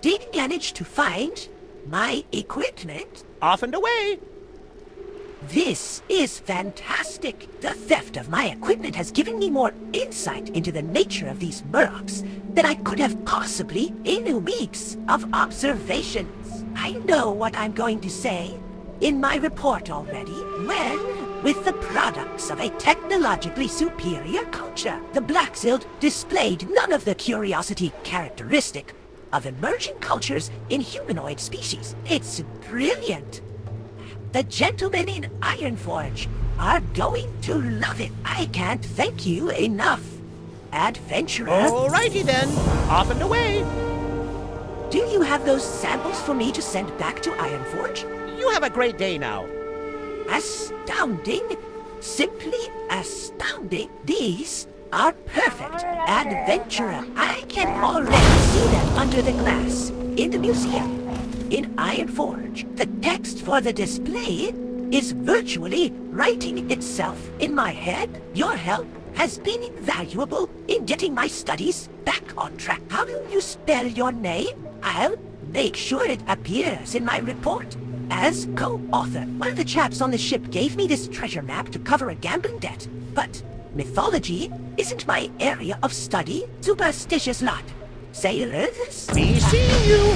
Did you manage to find my equipment? Off and away. This is fantastic. The theft of my equipment has given me more insight into the nature of these Murlocs than I could have possibly in weeks of observations. I know what I'm going to say in my report already. When, with the products of a technologically superior culture, the Black-Silt displayed none of the curiosity characteristic of emerging cultures in humanoid species. It's brilliant. The gentlemen in Ironforge are going to love it. I can't thank you enough, adventurer. Alrighty then, off and away. Do you have those samples for me to send back to Ironforge? You have a great day now. Astounding. Simply astounding. These are perfect, adventurer. I can already see them under the glass in the museum. In Ironforge, the text for the display is virtually writing itself in my head. Your help has been invaluable in getting my studies back on track. How will you spell your name? I'll make sure it appears in my report as co-author. One of the chaps on the ship gave me this treasure map to cover a gambling debt, but mythology isn't my area of study. Superstitious lot. Sailors? We see you!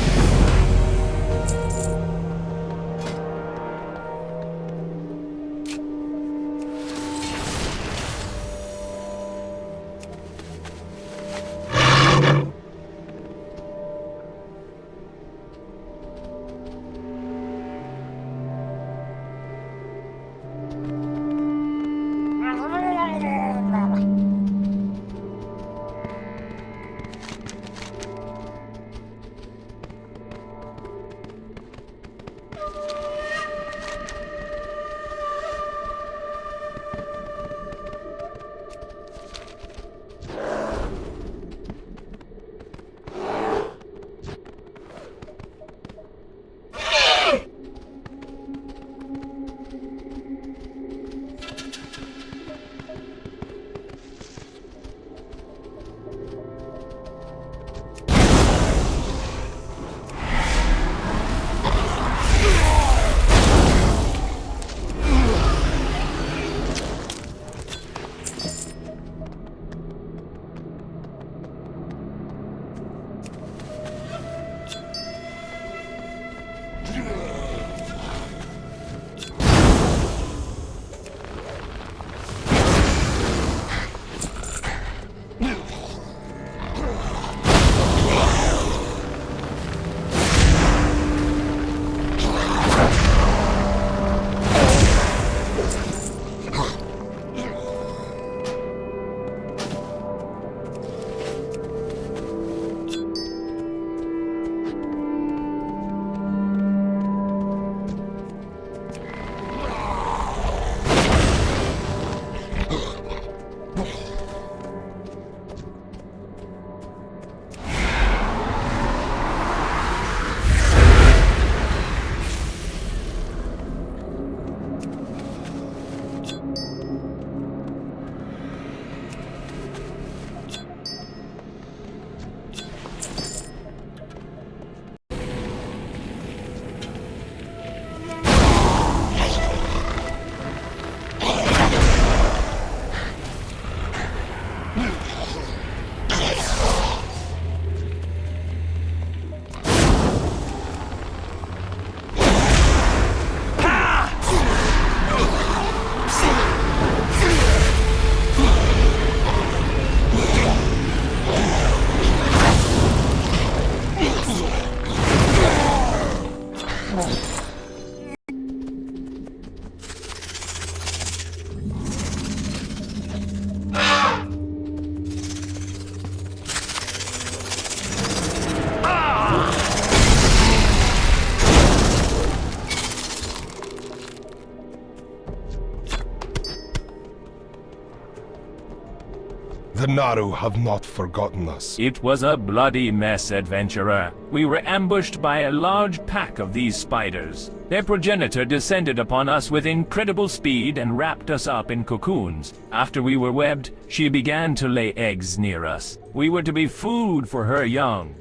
The Naru have not forgotten us. It was a bloody mess, adventurer. We were ambushed by a large pack of these spiders. Their progenitor descended upon us with incredible speed and wrapped us up in cocoons. After we were webbed, she began to lay eggs near us. We were to be food for her young.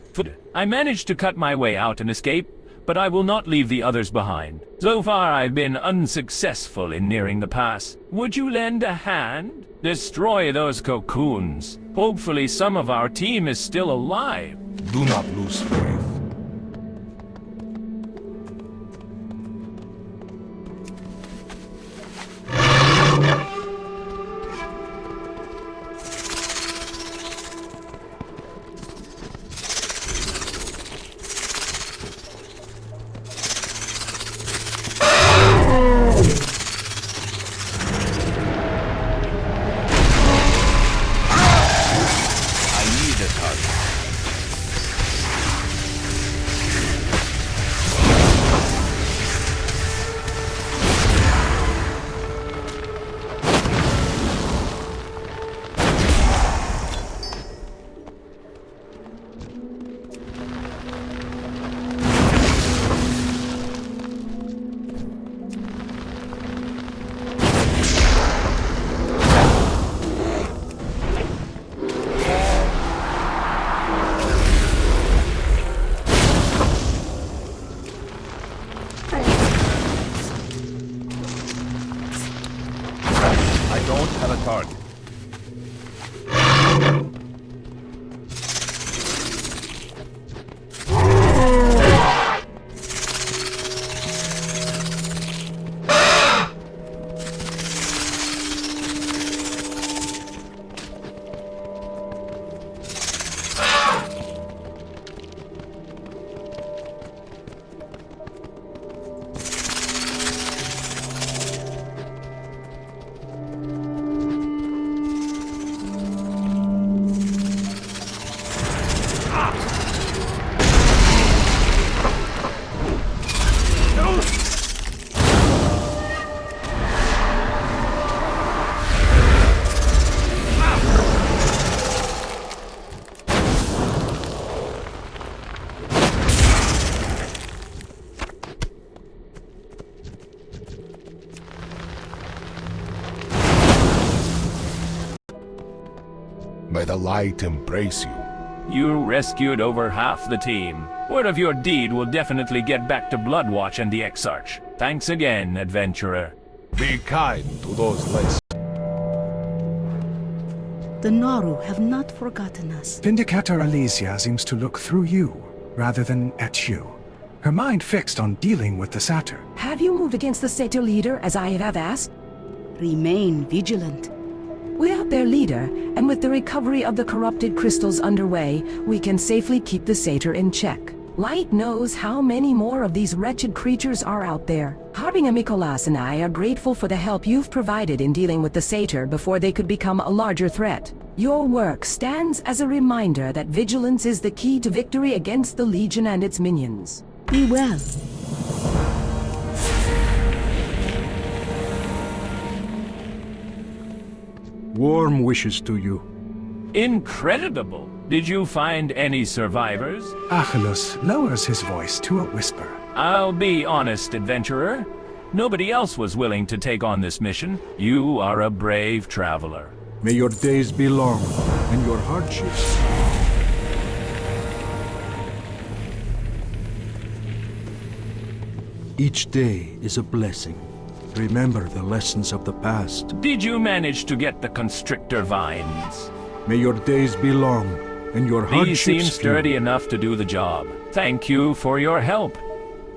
I managed to cut my way out and escape, but I will not leave the others behind. So far I've been unsuccessful in nearing the pass. Would you lend a hand? Destroy those cocoons. Hopefully some of our team is still alive. Do not lose faith. don't have a target. May the light embrace you. You rescued over half the team. Word of your deed will definitely get back to Bloodwatch and the Exarch. Thanks again, adventurer. Be kind to those less. The Naru have not forgotten us. Vindicator Alesia seems to look through you, rather than at you. Her mind fixed on dealing with the satyr. Have you moved against the satyr leader, as I have asked? Remain vigilant. Without their leader, and with the recovery of the corrupted crystals underway, we can safely keep the satyr in check. Light knows how many more of these wretched creatures are out there. Harbinger Mikolas and I are grateful for the help you've provided in dealing with the satyr before they could become a larger threat. Your work stands as a reminder that vigilance is the key to victory against the Legion and its minions. Be well. Warm wishes to you. Incredible! Did you find any survivors? Achilles lowers his voice to a whisper. I'll be honest, adventurer. Nobody else was willing to take on this mission. You are a brave traveler. May your days be long, and your hardships. Each day is a blessing. Remember the lessons of the past. Did you manage to get the constrictor vines? May your days be long, and your hardships These seem few. sturdy enough to do the job. Thank you for your help,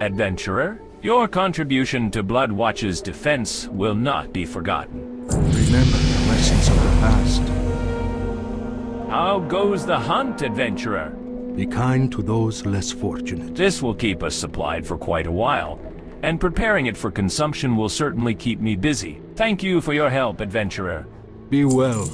adventurer. Your contribution to Bloodwatch's defense will not be forgotten. Remember the lessons of the past. How goes the hunt, adventurer? Be kind to those less fortunate. This will keep us supplied for quite a while, and preparing it for consumption will certainly keep me busy. Thank you for your help, adventurer. Be well.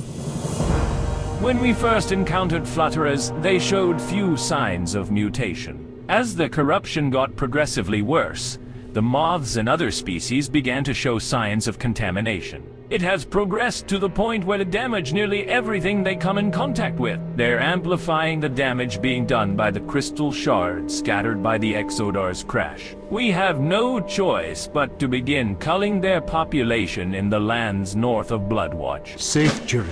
When we first encountered flutterers, they showed few signs of mutation. As the corruption got progressively worse, the moths and other species began to show signs of contamination. It has progressed to the point where they damage nearly everything they come in contact with. They're amplifying the damage being done by the crystal shards scattered by the Exodar's crash. We have no choice but to begin culling their population in the lands north of Bloodwatch. Safe journey.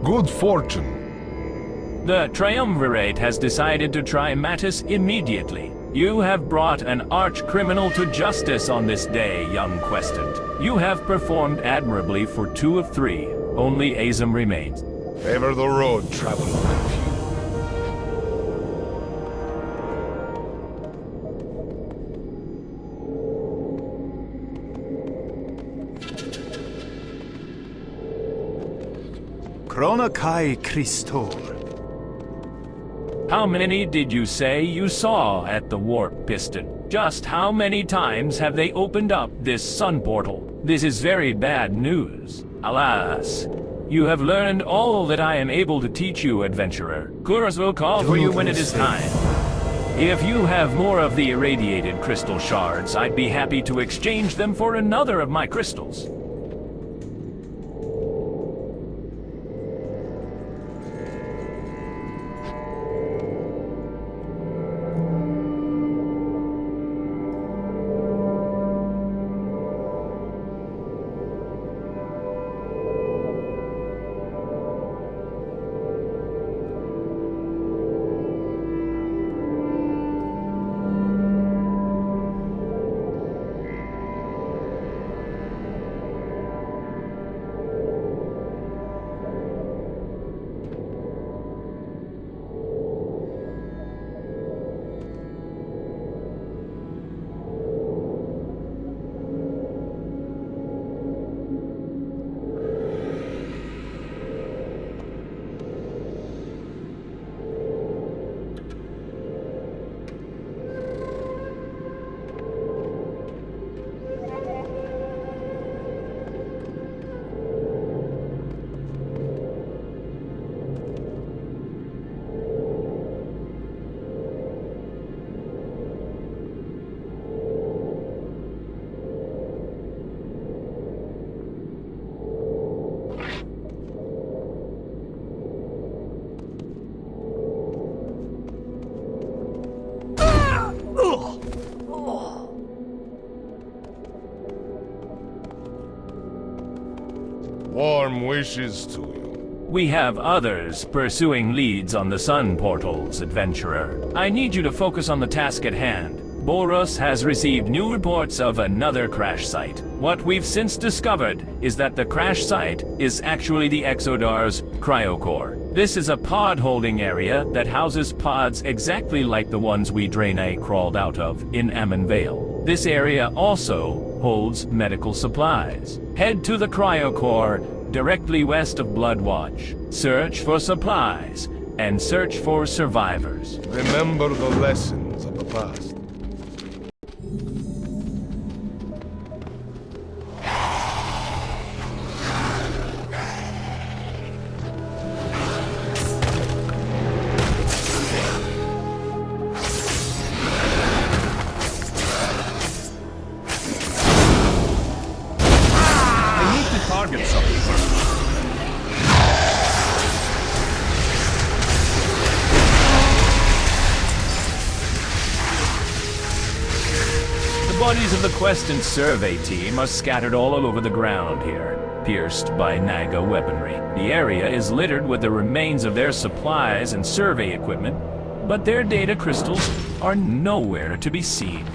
Good fortune. The Triumvirate has decided to try Mattis immediately. You have brought an arch-criminal to justice on this day, young questant. You have performed admirably for 2 of 3. Only Azam remains. Favor the road, traveler. Chronakai Christor. How many did you say you saw at the warp piston? Just how many times have they opened up this sun portal? This is very bad news. Alas, you have learned all that I am able to teach you, adventurer. Kuros will call for you when it is time. If you have more of the irradiated crystal shards, I'd be happy to exchange them for another of my crystals. warm wishes to you. We have others pursuing leads on the sun portals, adventurer. I need you to focus on the task at hand. Boros has received new reports of another crash site. What we've since discovered is that the crash site is actually the Exodar's cryocore. This is a pod holding area that houses pods exactly like the ones we Draenei crawled out of in Ammon Vale. This area also holds medical supplies. Head to the cryocore directly west of Bloodwatch. Search for supplies and search for survivors. Remember the lessons of the past. The bodies of the quest and survey team are scattered all over the ground here, pierced by Naga weaponry. The area is littered with the remains of their supplies and survey equipment, but their data crystals are nowhere to be seen.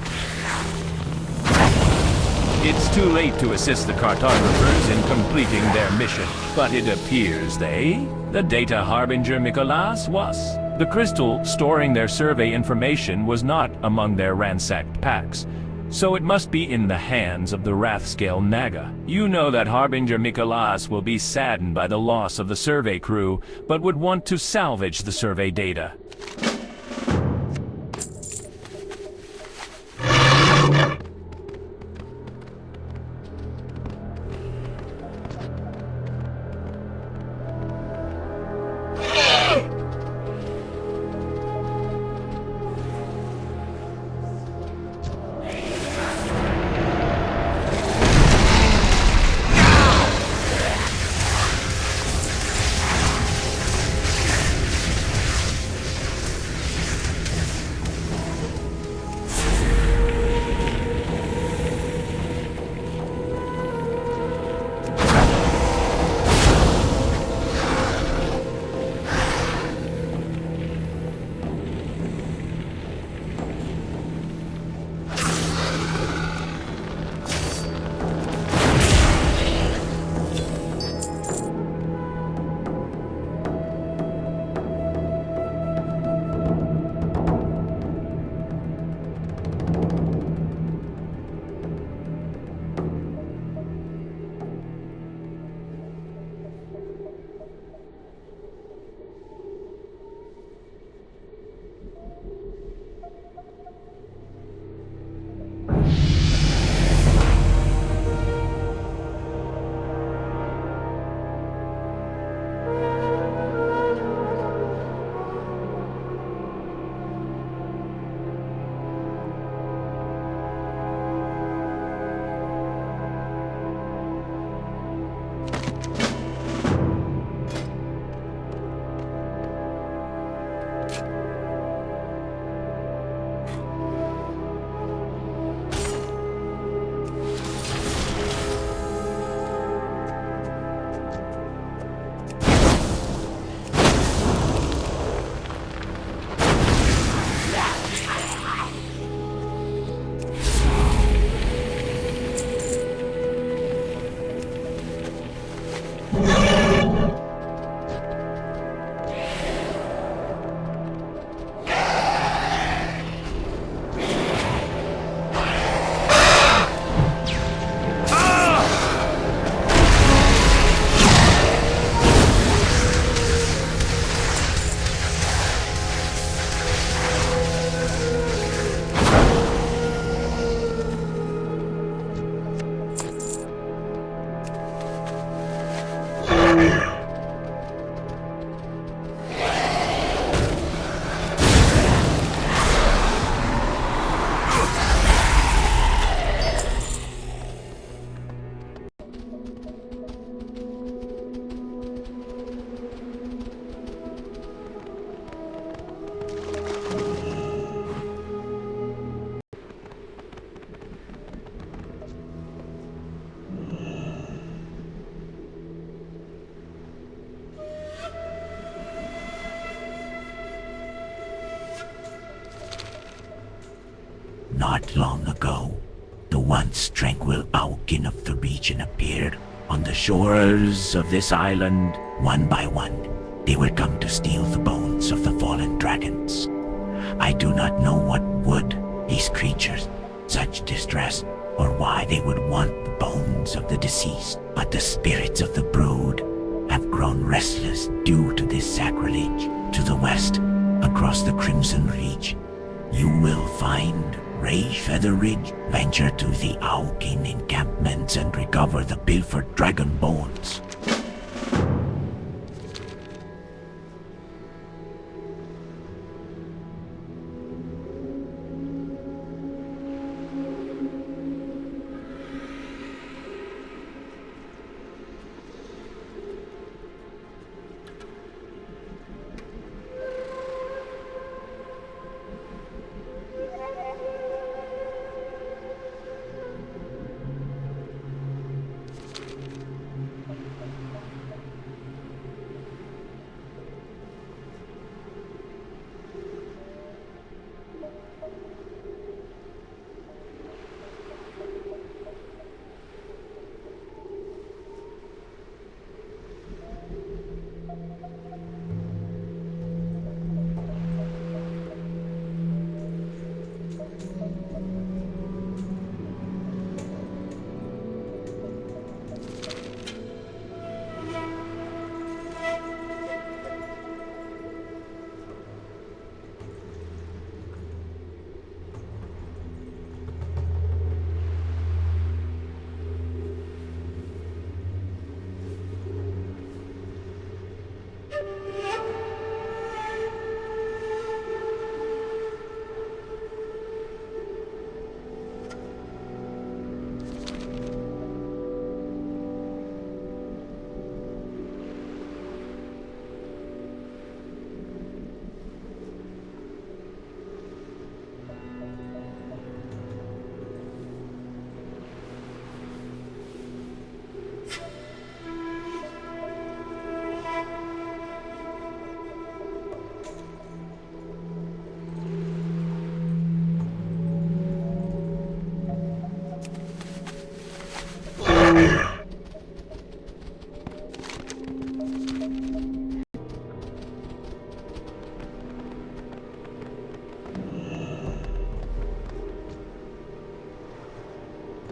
It's too late to assist the cartographers in completing their mission, but it appears the data harbinger Mikolas, was. The crystal storing their survey information was not among their ransacked packs, so it must be in the hands of the Wrathscale Naga. You know that Harbinger Mikolas will be saddened by the loss of the survey crew, but would want to salvage the survey data. Not long ago, the once tranquil Aukin of the region appeared on the shores of this island. One by one, they would come to steal the bones of the fallen dragons. I do not know what would these creatures such distress, or why they would want the bones of the deceased, but the spirits of the brood have grown restless due to this sacrilege. To the west, across the Crimson Reach, you will find Ray Feather Ridge. Venture to the Aukin encampments and recover the pilfered dragon bones.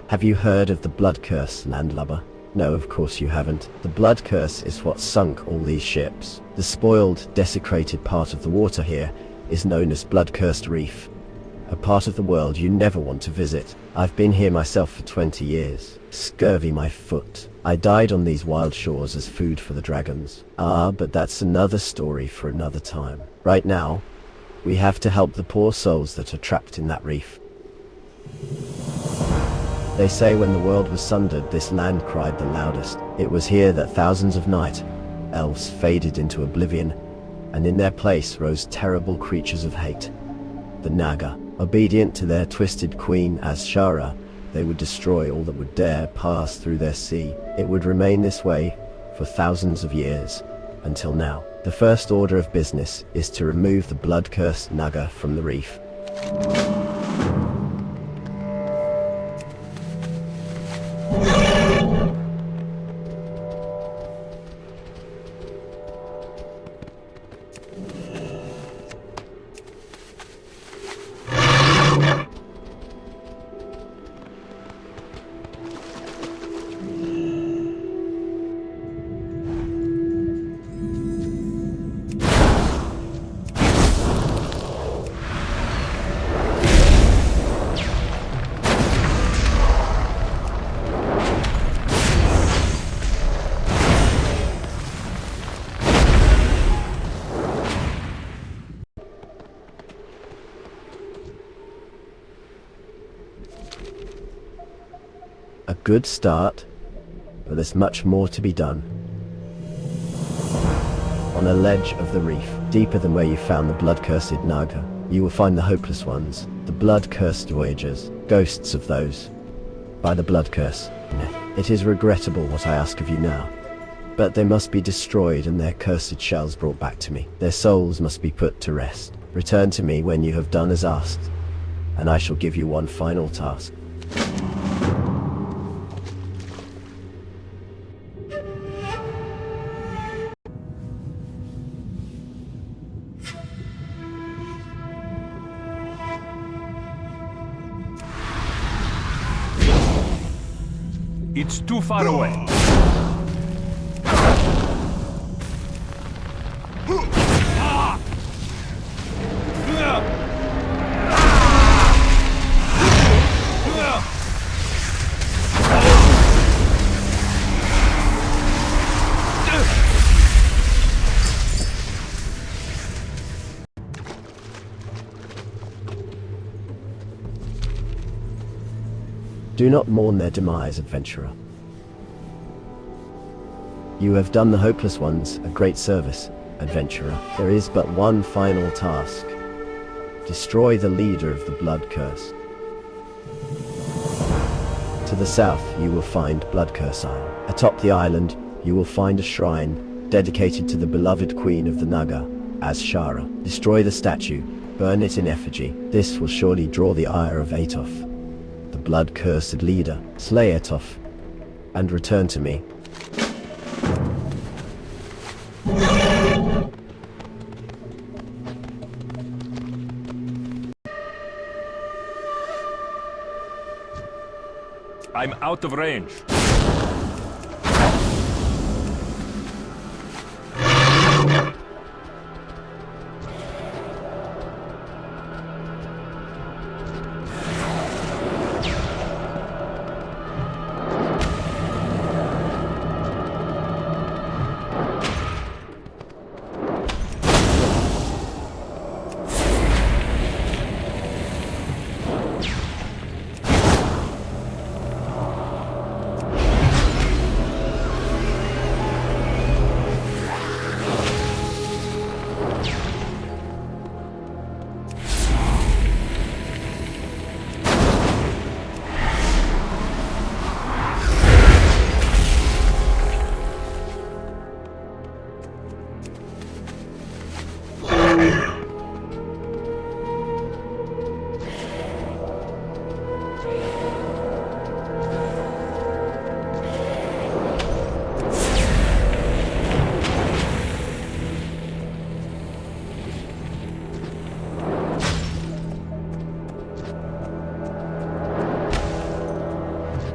Have you heard of the Blood Curse, landlubber? No, of course you haven't. The Blood Curse is what sunk all these ships. The spoiled, desecrated part of the water here is known as Blood-Cursed Reef, a part of the world you never want to visit. I've been here myself for 20 years. Scurvy my foot. I died on these wild shores as food for the dragons. Ah, but that's another story for another time. Right now, we have to help the poor souls that are trapped in that reef. They say when the world was sundered, this land cried the loudest. It was here that thousands of night elves faded into oblivion, and in their place rose terrible creatures of hate. The Naga. Obedient to their twisted queen Azshara, they would destroy all that would dare pass through their sea. It would remain this way for thousands of years, until now. The first order of business is to remove the blood-cursed Naga from the reef. A good start, but there's much more to be done. On a ledge of the reef, deeper than where you found the blood-cursed Naga, you will find the hopeless ones, the blood-cursed voyagers, ghosts of those by the blood curse. It is regrettable what I ask of you now, but they must be destroyed and their cursed shells brought back to me. Their souls must be put to rest. Return to me when you have done as asked, and I shall give you one final task. It's too far away. Do not mourn their demise, adventurer. You have done the hopeless ones a great service, adventurer. There is but one final task. Destroy the leader of the Blood Curse. To the south, you will find Bloodmyst Isle. Atop the island, you will find a shrine dedicated to the beloved queen of the Naga, Azshara. Destroy the statue, burn it in effigy. This will surely draw the ire of Atof, the blood-cursed leader. Slay Atof, and return to me. I'm out of range.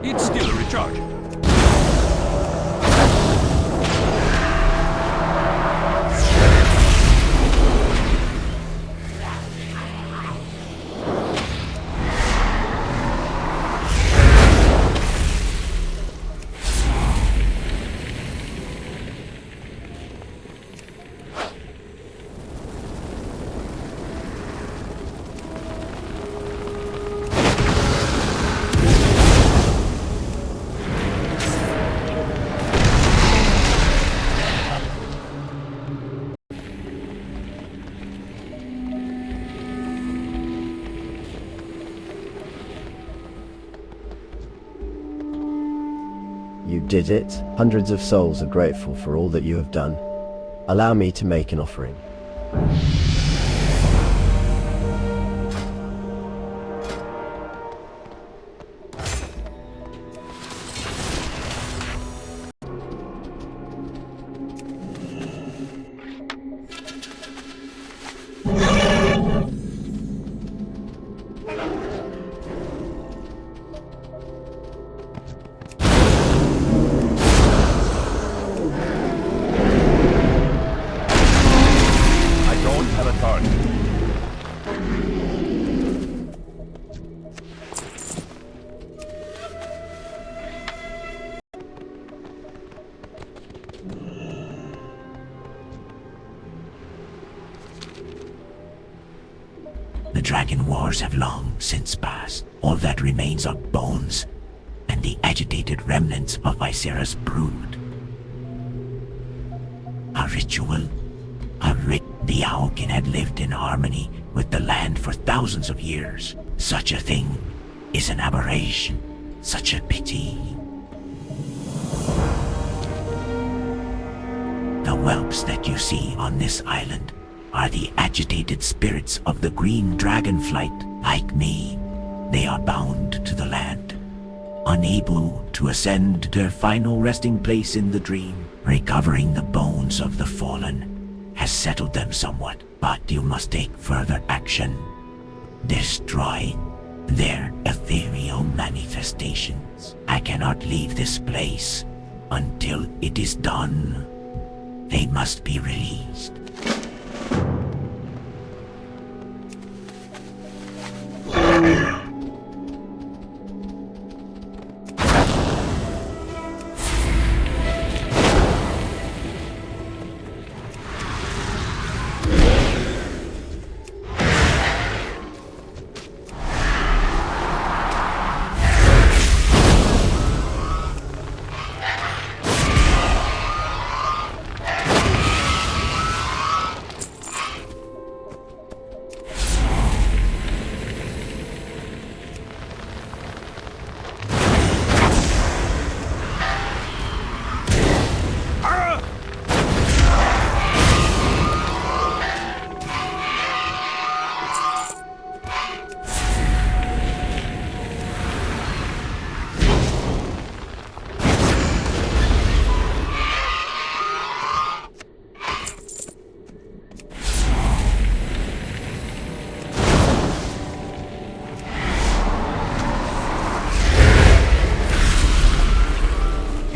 It's still a recharge. You did it. Hundreds of souls are grateful for all that you have done. Allow me to make an offering. The dragon wars have long since passed. All that remains are bones and the agitated remnants of Viscera's brood. A ritual, the Auken had lived in harmony with the land for thousands of years. Such a thing is an aberration, such a pity. The whelps that you see on this island are the agitated spirits of the green dragonflight Like me, they are bound to the land, unable to ascend to their final resting place in the dream. Recovering the bones of the fallen has settled them somewhat, but you must take further action. Destroy their ethereal manifestations. I cannot leave this place until it is done. They must be released.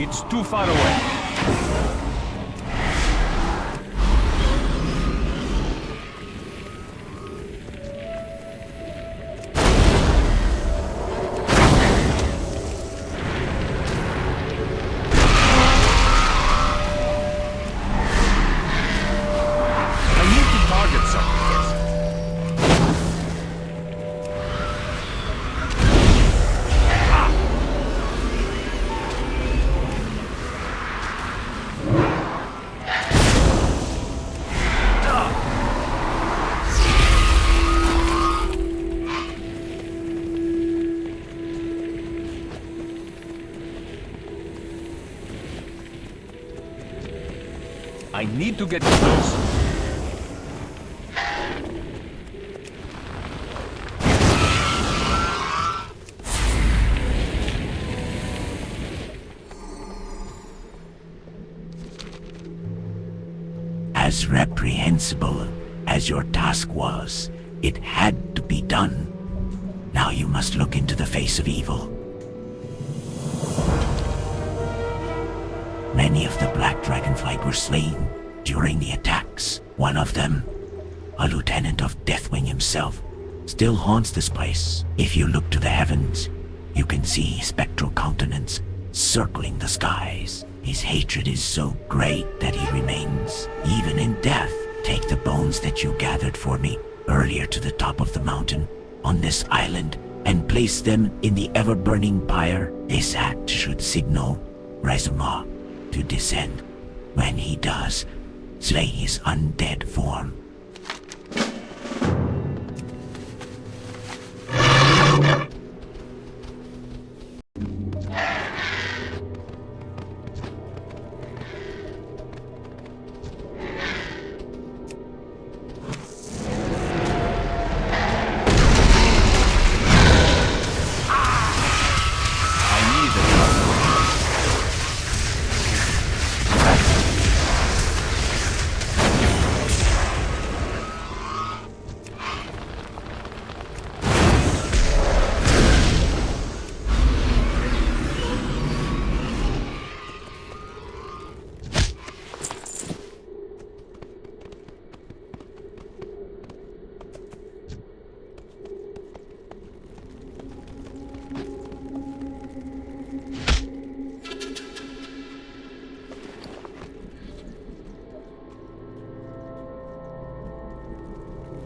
It's too far away. I need to target something first. I need to get close. As reprehensible as your task was, it had to be done. Now you must look into the face of evil. Many of the Black Dragonflight were slain during the attacks. One of them, a lieutenant of Deathwing himself, still haunts this place. If you look to the heavens, you can see his spectral countenance circling the skies. His hatred is so great that he remains, even in death. Take the bones that you gathered for me earlier to the top of the mountain on this island and place them in the ever-burning pyre. This act should signal Rezuma to descend. When he does, slay his undead form.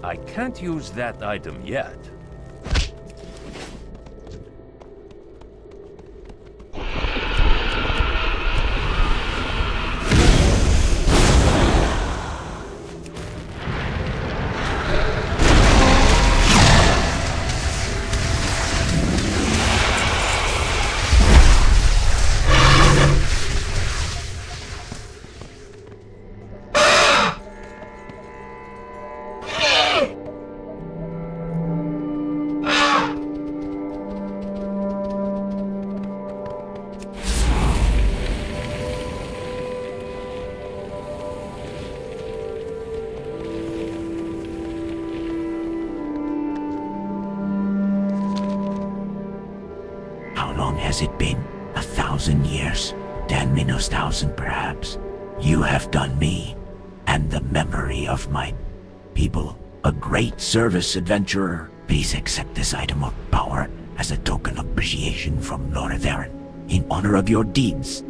I can't use that item yet. How long has it been? 1,000 years? 10 minus 1,000 perhaps. You have done me, and the memory of my people, a great service, adventurer. Please accept this item of power as a token of appreciation from Loretharan, in honor of your deeds.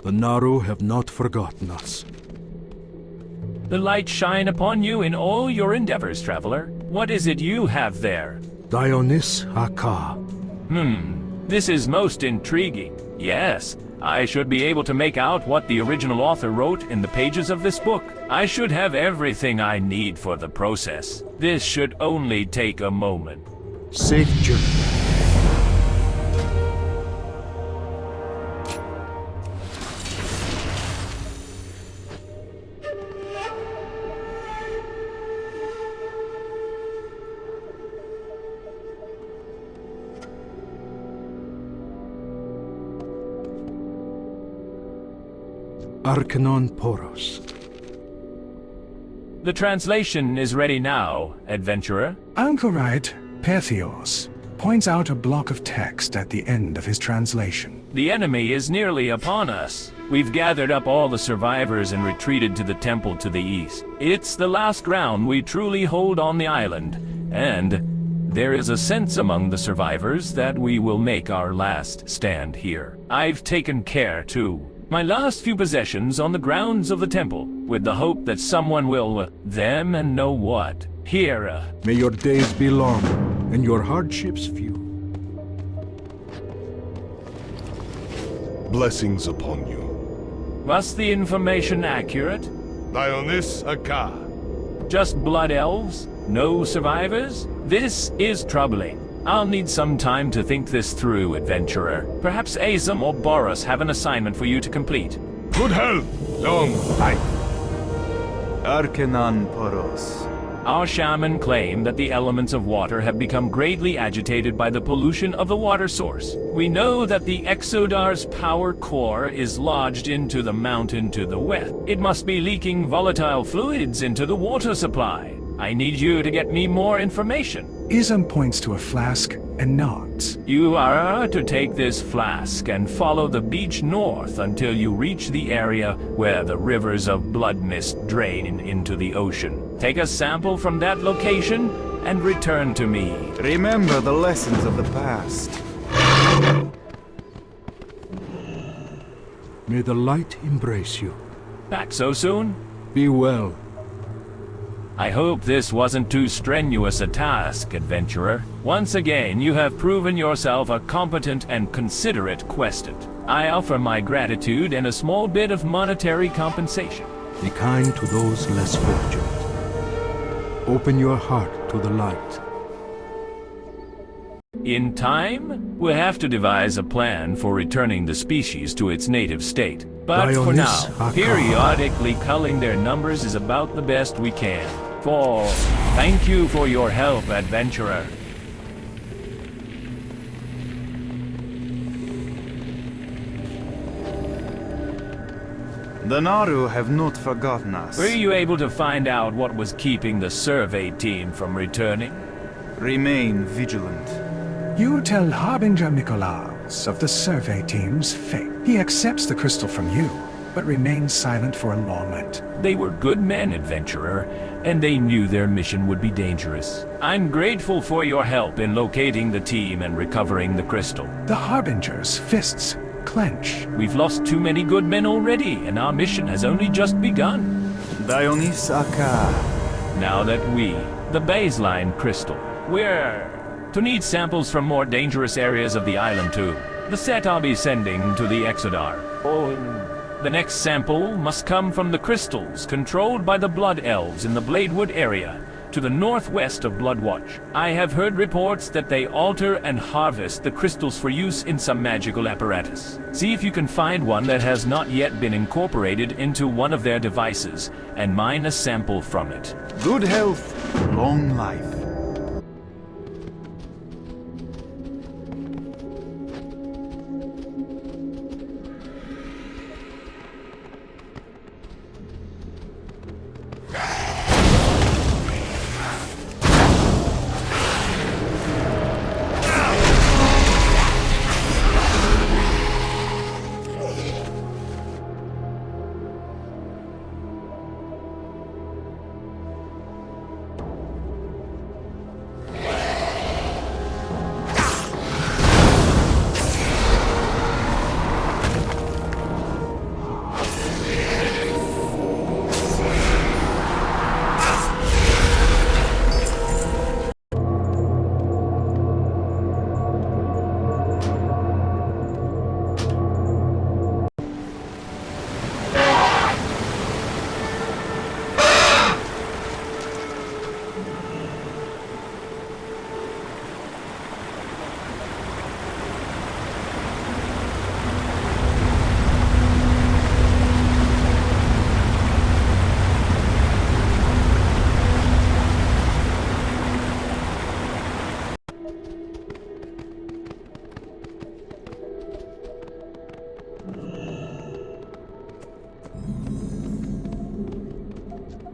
The Naru have not forgotten us. The light shine upon you in all your endeavors, traveler. What is it you have there? Dionys Akaaram. This is most intriguing. Yes, I should be able to make out what the original author wrote in the pages of this book. I should have everything I need for the process. This should only take a moment. Safe journey. Arcanon Poros. The translation is ready now, adventurer. Anchorite Pethios points out a block of text at the end of his translation. The enemy is nearly upon us. We've gathered up all the survivors and retreated to the temple to the east. It's the last ground we truly hold on the island, and there is a sense among the survivors that we will make our last stand here. I've taken care, too. My last few possessions on the grounds of the temple, with the hope that someone will, them and know what, here. May your days be long, and your hardships few. Blessings upon you. Was the information accurate? Dionys Akaaram. Just blood elves? No survivors? This is troubling. I'll need some time to think this through, adventurer. Perhaps Azam or Boris have an assignment for you to complete. Good health, long life. Arcanon Poros. Our shaman claim that the elements of water have become greatly agitated by the pollution of the water source. We know that the Exodar's power core is lodged into the mountain to the west. It must be leaking volatile fluids into the water supply. I need you to get me more information. Isam points to a flask and nods. You are to take this flask and follow the beach north until you reach the area where the rivers of Bloodmyst drain into the ocean. Take a sample from that location and return to me. Remember the lessons of the past. May the light embrace you. Back so soon? Be well. I hope this wasn't too strenuous a task, adventurer. Once again, you have proven yourself a competent and considerate questant. I offer my gratitude and a small bit of monetary compensation. Be kind to those less fortunate. Open your heart to the light. In time, we'll have to devise a plan for returning the species to its native state. But for now, periodically culling their numbers is about the best we can. Thank you for your help, adventurer. The Naru have not forgotten us. Were you able to find out what was keeping the survey team from returning? Remain vigilant. You tell Harbinger Mikola because of the survey team's fate. He accepts the crystal from you, but remains silent for a moment. They were good men, adventurer, and they knew their mission would be dangerous. I'm grateful for your help in locating the team and recovering the crystal. The Harbinger's fists clench. We've lost too many good men already, and our mission has only just begun. Dionys Akaaram. Now that we, the baseline crystal, we're to need samples from more dangerous areas of the island too. The set I'll be sending to the Exodar. The next sample must come from the crystals controlled by the Blood Elves in the Bladewood area to the northwest of Bloodwatch. I have heard reports that they alter and harvest the crystals for use in some magical apparatus. See if you can find one that has not yet been incorporated into one of their devices and mine a sample from it. Good health, long life.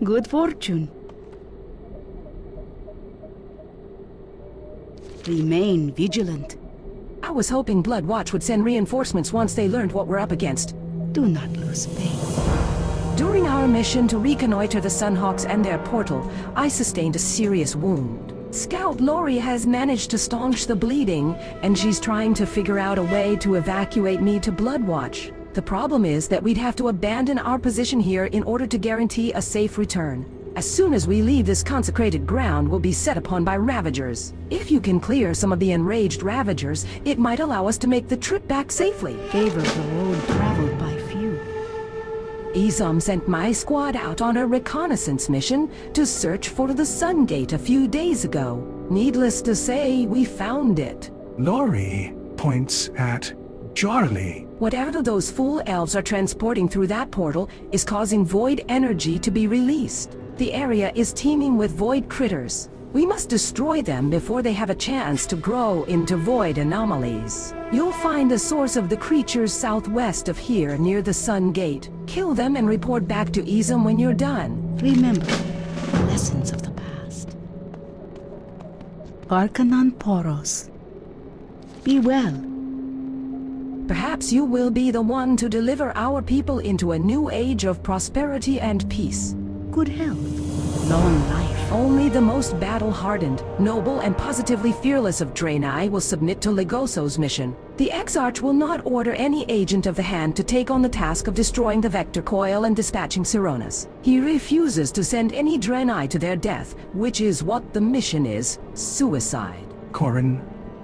Good fortune. Remain vigilant. I was hoping Bloodwatch would send reinforcements once they learned what we're up against. Do not lose faith. During our mission to reconnoiter the Sunhawks and their portal, I sustained a serious wound. Scout Lori has managed to staunch the bleeding, and she's trying to figure out a way to evacuate me to Bloodwatch. The problem is that we'd have to abandon our position here in order to guarantee a safe return. As soon as we leave this consecrated ground, we'll be set upon by Ravagers. If you can clear some of the enraged Ravagers, it might allow us to make the trip back safely. Favor the road traveled by few. Izam sent my squad out on a reconnaissance mission to search for the Sun Gate a few days ago. Needless to say, we found it. Lori points at Jarly. Whatever those fool elves are transporting through that portal is causing void energy to be released. The area is teeming with void critters. We must destroy them before they have a chance to grow into void anomalies. You'll find the source of the creatures southwest of here near the Sun Gate. Kill them and report back to Izam when you're done. Remember the lessons of the past. Arcanon Poros. Be well. Perhaps you will be the one to deliver our people into a new age of prosperity and peace. Good health, long life. Only the most battle-hardened, noble, and positively fearless of Draenei will submit to Legoso's mission. The Exarch will not order any agent of the Hand to take on the task of destroying the Vector Coil and dispatching Sironas. He refuses to send any Draenei to their death, which is what the mission is: suicide. Corin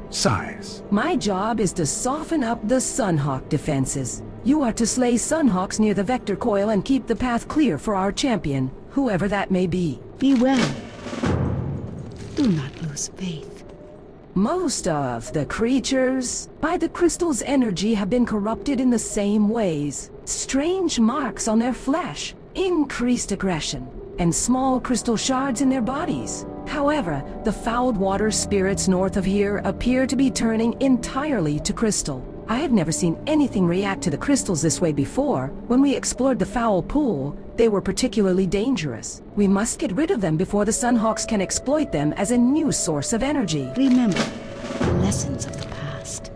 sighs. My job is to soften up the Sunhawk defenses. You are to slay Sunhawks near the Vector Coil and keep the path clear for our champion, whoever that may be. Be well. Do not lose faith. Most of the creatures by the crystal's energy have been corrupted in the same ways. Strange marks on their flesh, increased aggression, and small crystal shards in their bodies. However, the fouled water spirits north of here appear to be turning entirely to crystal. I have never seen anything react to the crystals this way before. When we explored the foul pool, they were particularly dangerous. We must get rid of them before the Sunhawks can exploit them as a new source of energy. Remember the lessons of the past.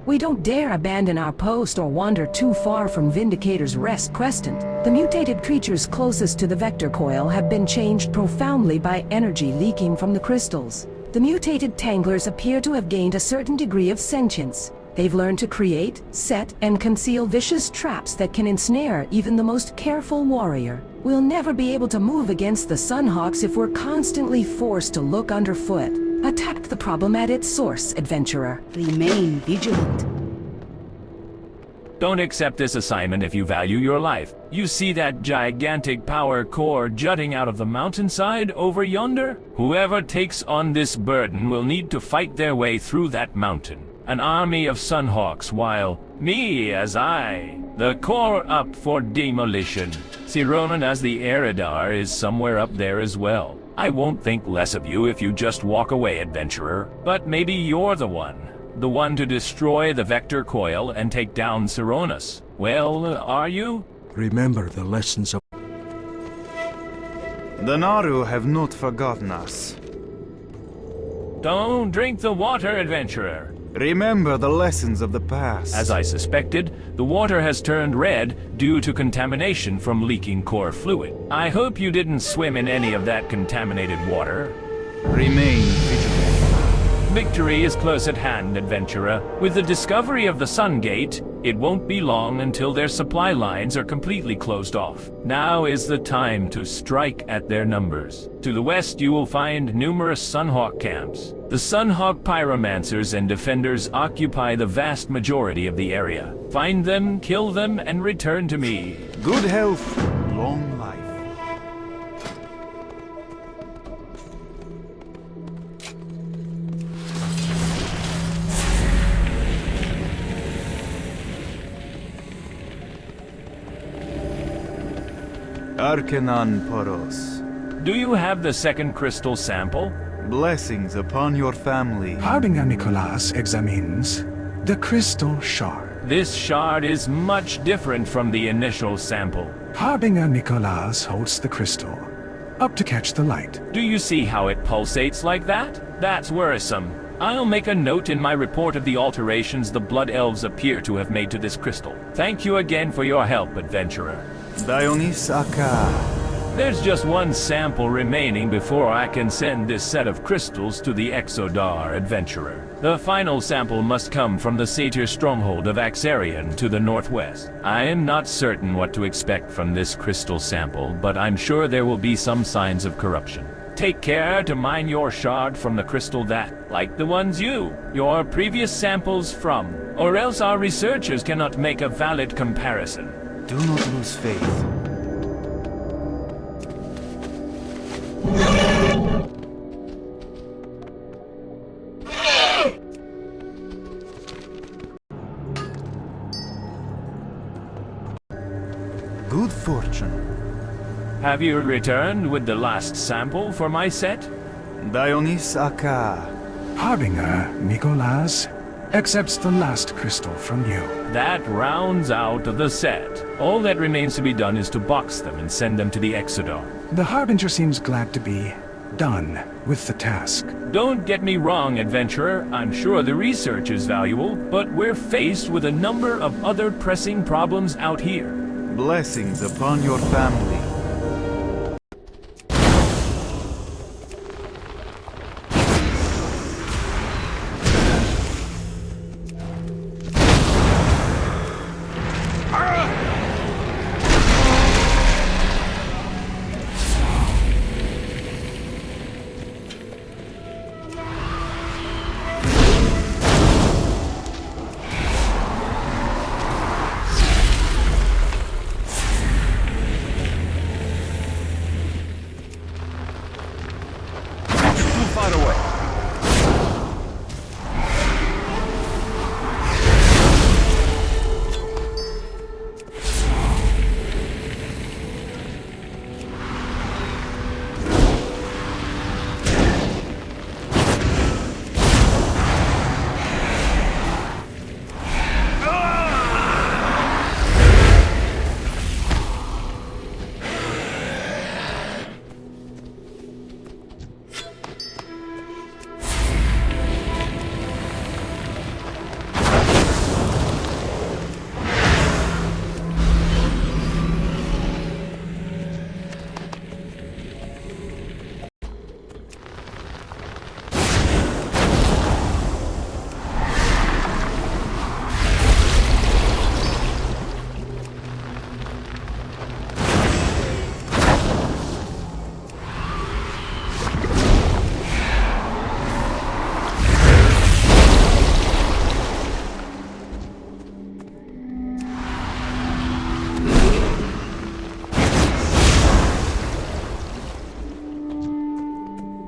We don't dare abandon our post or wander too far from Vindicator's Rest Crescent. The mutated creatures closest to the vector coil have been changed profoundly by energy leaking from the crystals. The mutated tanglers appear to have gained a certain degree of sentience. They've learned to create, set, and conceal vicious traps that can ensnare even the most careful warrior. We'll never be able to move against the Sunhawks if we're constantly forced to look underfoot. Attack the problem at its source, adventurer. Remain vigilant. Don't accept this assignment if you value your life. You see that gigantic power core jutting out of the mountainside over yonder? Whoever takes on this burden will need to fight their way through that mountain. An army of Sunhawks, while the core up for demolition. Sironan as the Eridar is somewhere up there as well. I won't think less of you if you just walk away, adventurer. But maybe you're the one to destroy the vector coil and take down Sironas. Well, are you? Remember the lessons of... The Naru have not forgotten us. Don't drink the water, adventurer. Remember the lessons of the past. As I suspected, the water has turned red due to contamination from leaking core fluid. I hope you didn't swim in any of that contaminated water. Remain vigilant. Victory is close at hand, adventurer. With the discovery of the Sun Gate, it won't be long until their supply lines are completely closed off. Now is the time to strike at their numbers. To the west you will find numerous Sunhawk camps. The Sunhawk pyromancers and defenders occupy the vast majority of the area. Find them, kill them, and return to me. Good health, long life. Arcanon Poros. Do you have the second crystal sample? Blessings upon your family. Harbinger Nicholas examines the crystal shard. This shard is much different from the initial sample. Harbinger Nicholas holds the crystal up to catch the light. Do you see how it pulsates like that? That's worrisome. I'll make a note in my report of the alterations the Blood Elves appear to have made to this crystal. Thank you again for your help, adventurer. Dionys Akaaram. There's just one sample remaining before I can send this set of crystals to the Exodar, adventurer. The final sample must come from the satyr stronghold of Akaaram to the northwest. I am not certain what to expect from this crystal sample, but I'm sure there will be some signs of corruption. Take care to mine your shard from the crystal that, like the ones your previous samples from, or else our researchers cannot make a valid comparison. Do not lose faith. Good fortune. Have you returned with the last sample for my set? Dionys Akaaram. Harbinger Nicholas accepts the last crystal from you. That rounds out the set. All that remains to be done is to box them and send them to the Exodar. The Harbinger seems glad to be done with the task. Don't get me wrong, adventurer. I'm sure the research is valuable, but we're faced with a number of other pressing problems out here. Blessings upon your family.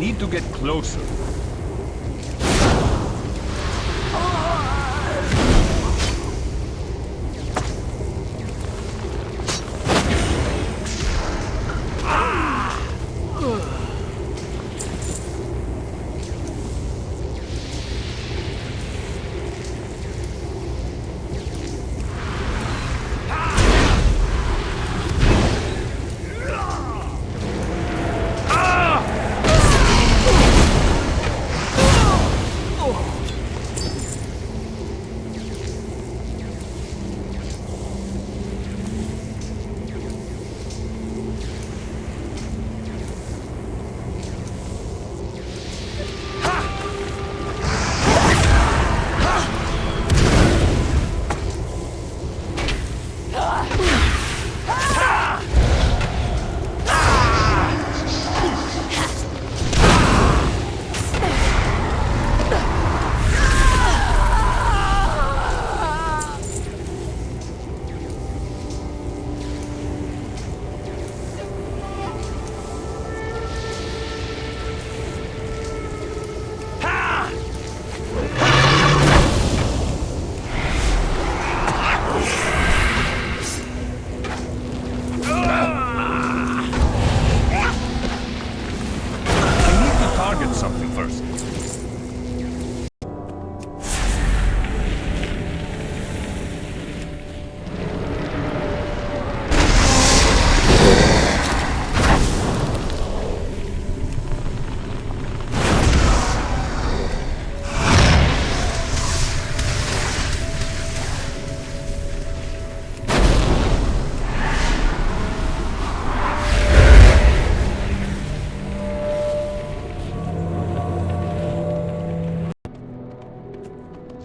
need to get closer.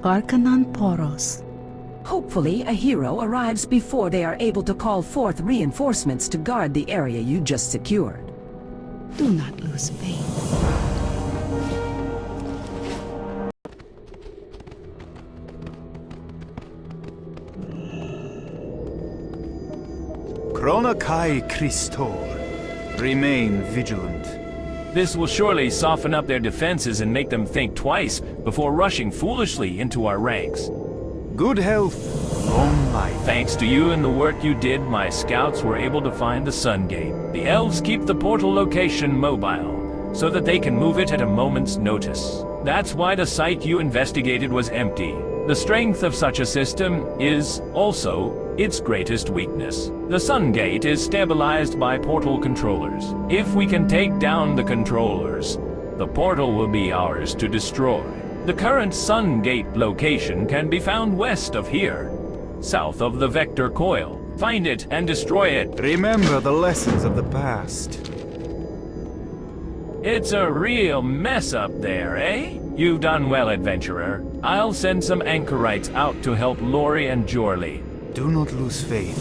Arcanon Poros. Hopefully, a hero arrives before they are able to call forth reinforcements to guard the area you just secured. Do not lose faith. Chronokai Christor. Remain vigilant. This will surely soften up their defenses and make them think twice before rushing foolishly into our ranks. Good health, long life. Thanks to you and the work you did, my scouts were able to find the Sun Gate. The Elves keep the portal location mobile, so that they can move it at a moment's notice. That's why the site you investigated was empty. The strength of such a system is, also, its greatest weakness. The Sun Gate is stabilized by portal controllers. If we can take down the controllers, the portal will be ours to destroy. The current Sun Gate location can be found west of here, south of the Vector Coil. Find it and destroy it. Remember the lessons of the past. It's a real mess up there, eh? You've done well, adventurer. I'll send some anchorites out to help Lori and Jorli. Do not lose faith.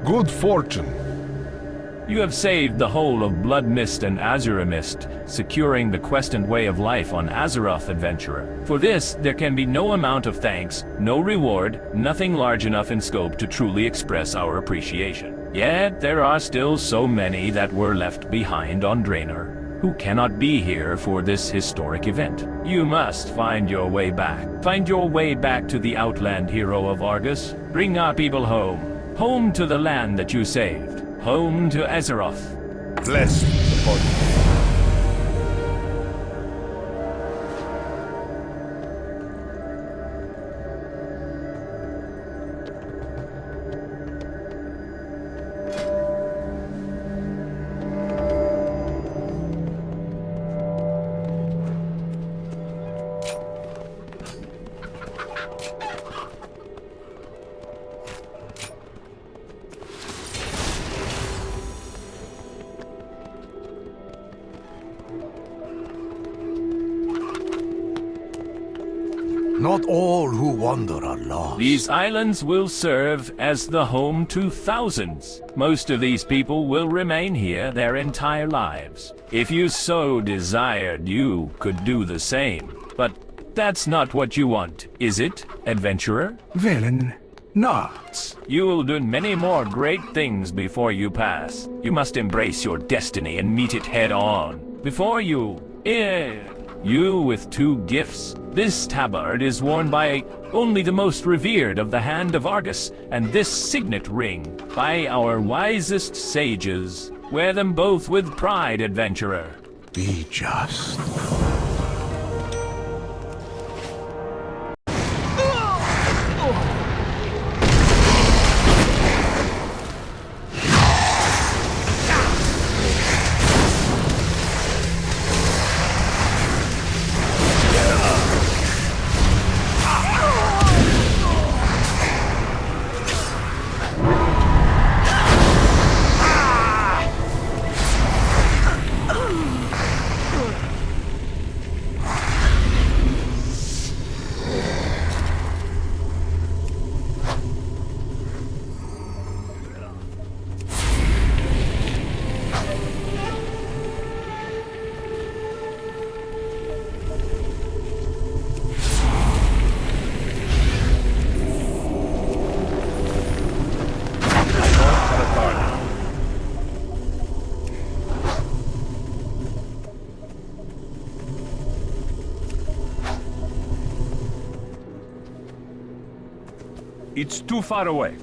Good fortune. You have saved the whole of Bloodmyst and Azuramist, securing the quest and way of life on Azeroth, adventurer. For this, there can be no amount of thanks, no reward, nothing large enough in scope to truly express our appreciation. Yet there are still so many that were left behind on Draenei, who cannot be here for this historic event. You must find your way back. Find your way back to the Outland hero of Argus. Bring our people home. Home to the land that you saved. Home to Azeroth. Bless upon you. Not all who wander are lost. These islands will serve as the home to thousands. Most of these people will remain here their entire lives. If you so desired, you could do the same. But that's not what you want, is it, adventurer? Villain, not. You will do many more great things before you pass. You must embrace your destiny and meet it head on. Before you... you with 2 gifts. This tabard is worn by only the most revered of the Hand of Argus, and this signet ring by our wisest sages. Wear them both with pride, adventurer. Be just. It's too far away.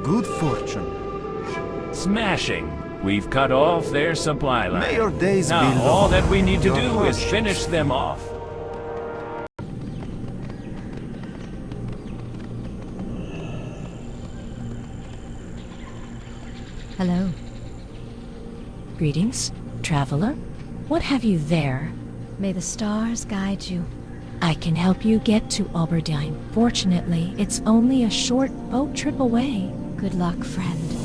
Good fortune. Smashing. We've cut off their supply line. May your days be now, long. all that we need to Your do is hardships. finish them off. Hello. Greetings, traveler. What have you there? May the stars guide you. I can help you get to Aberdeen. Fortunately, it's only a short boat trip away. Good luck, friend.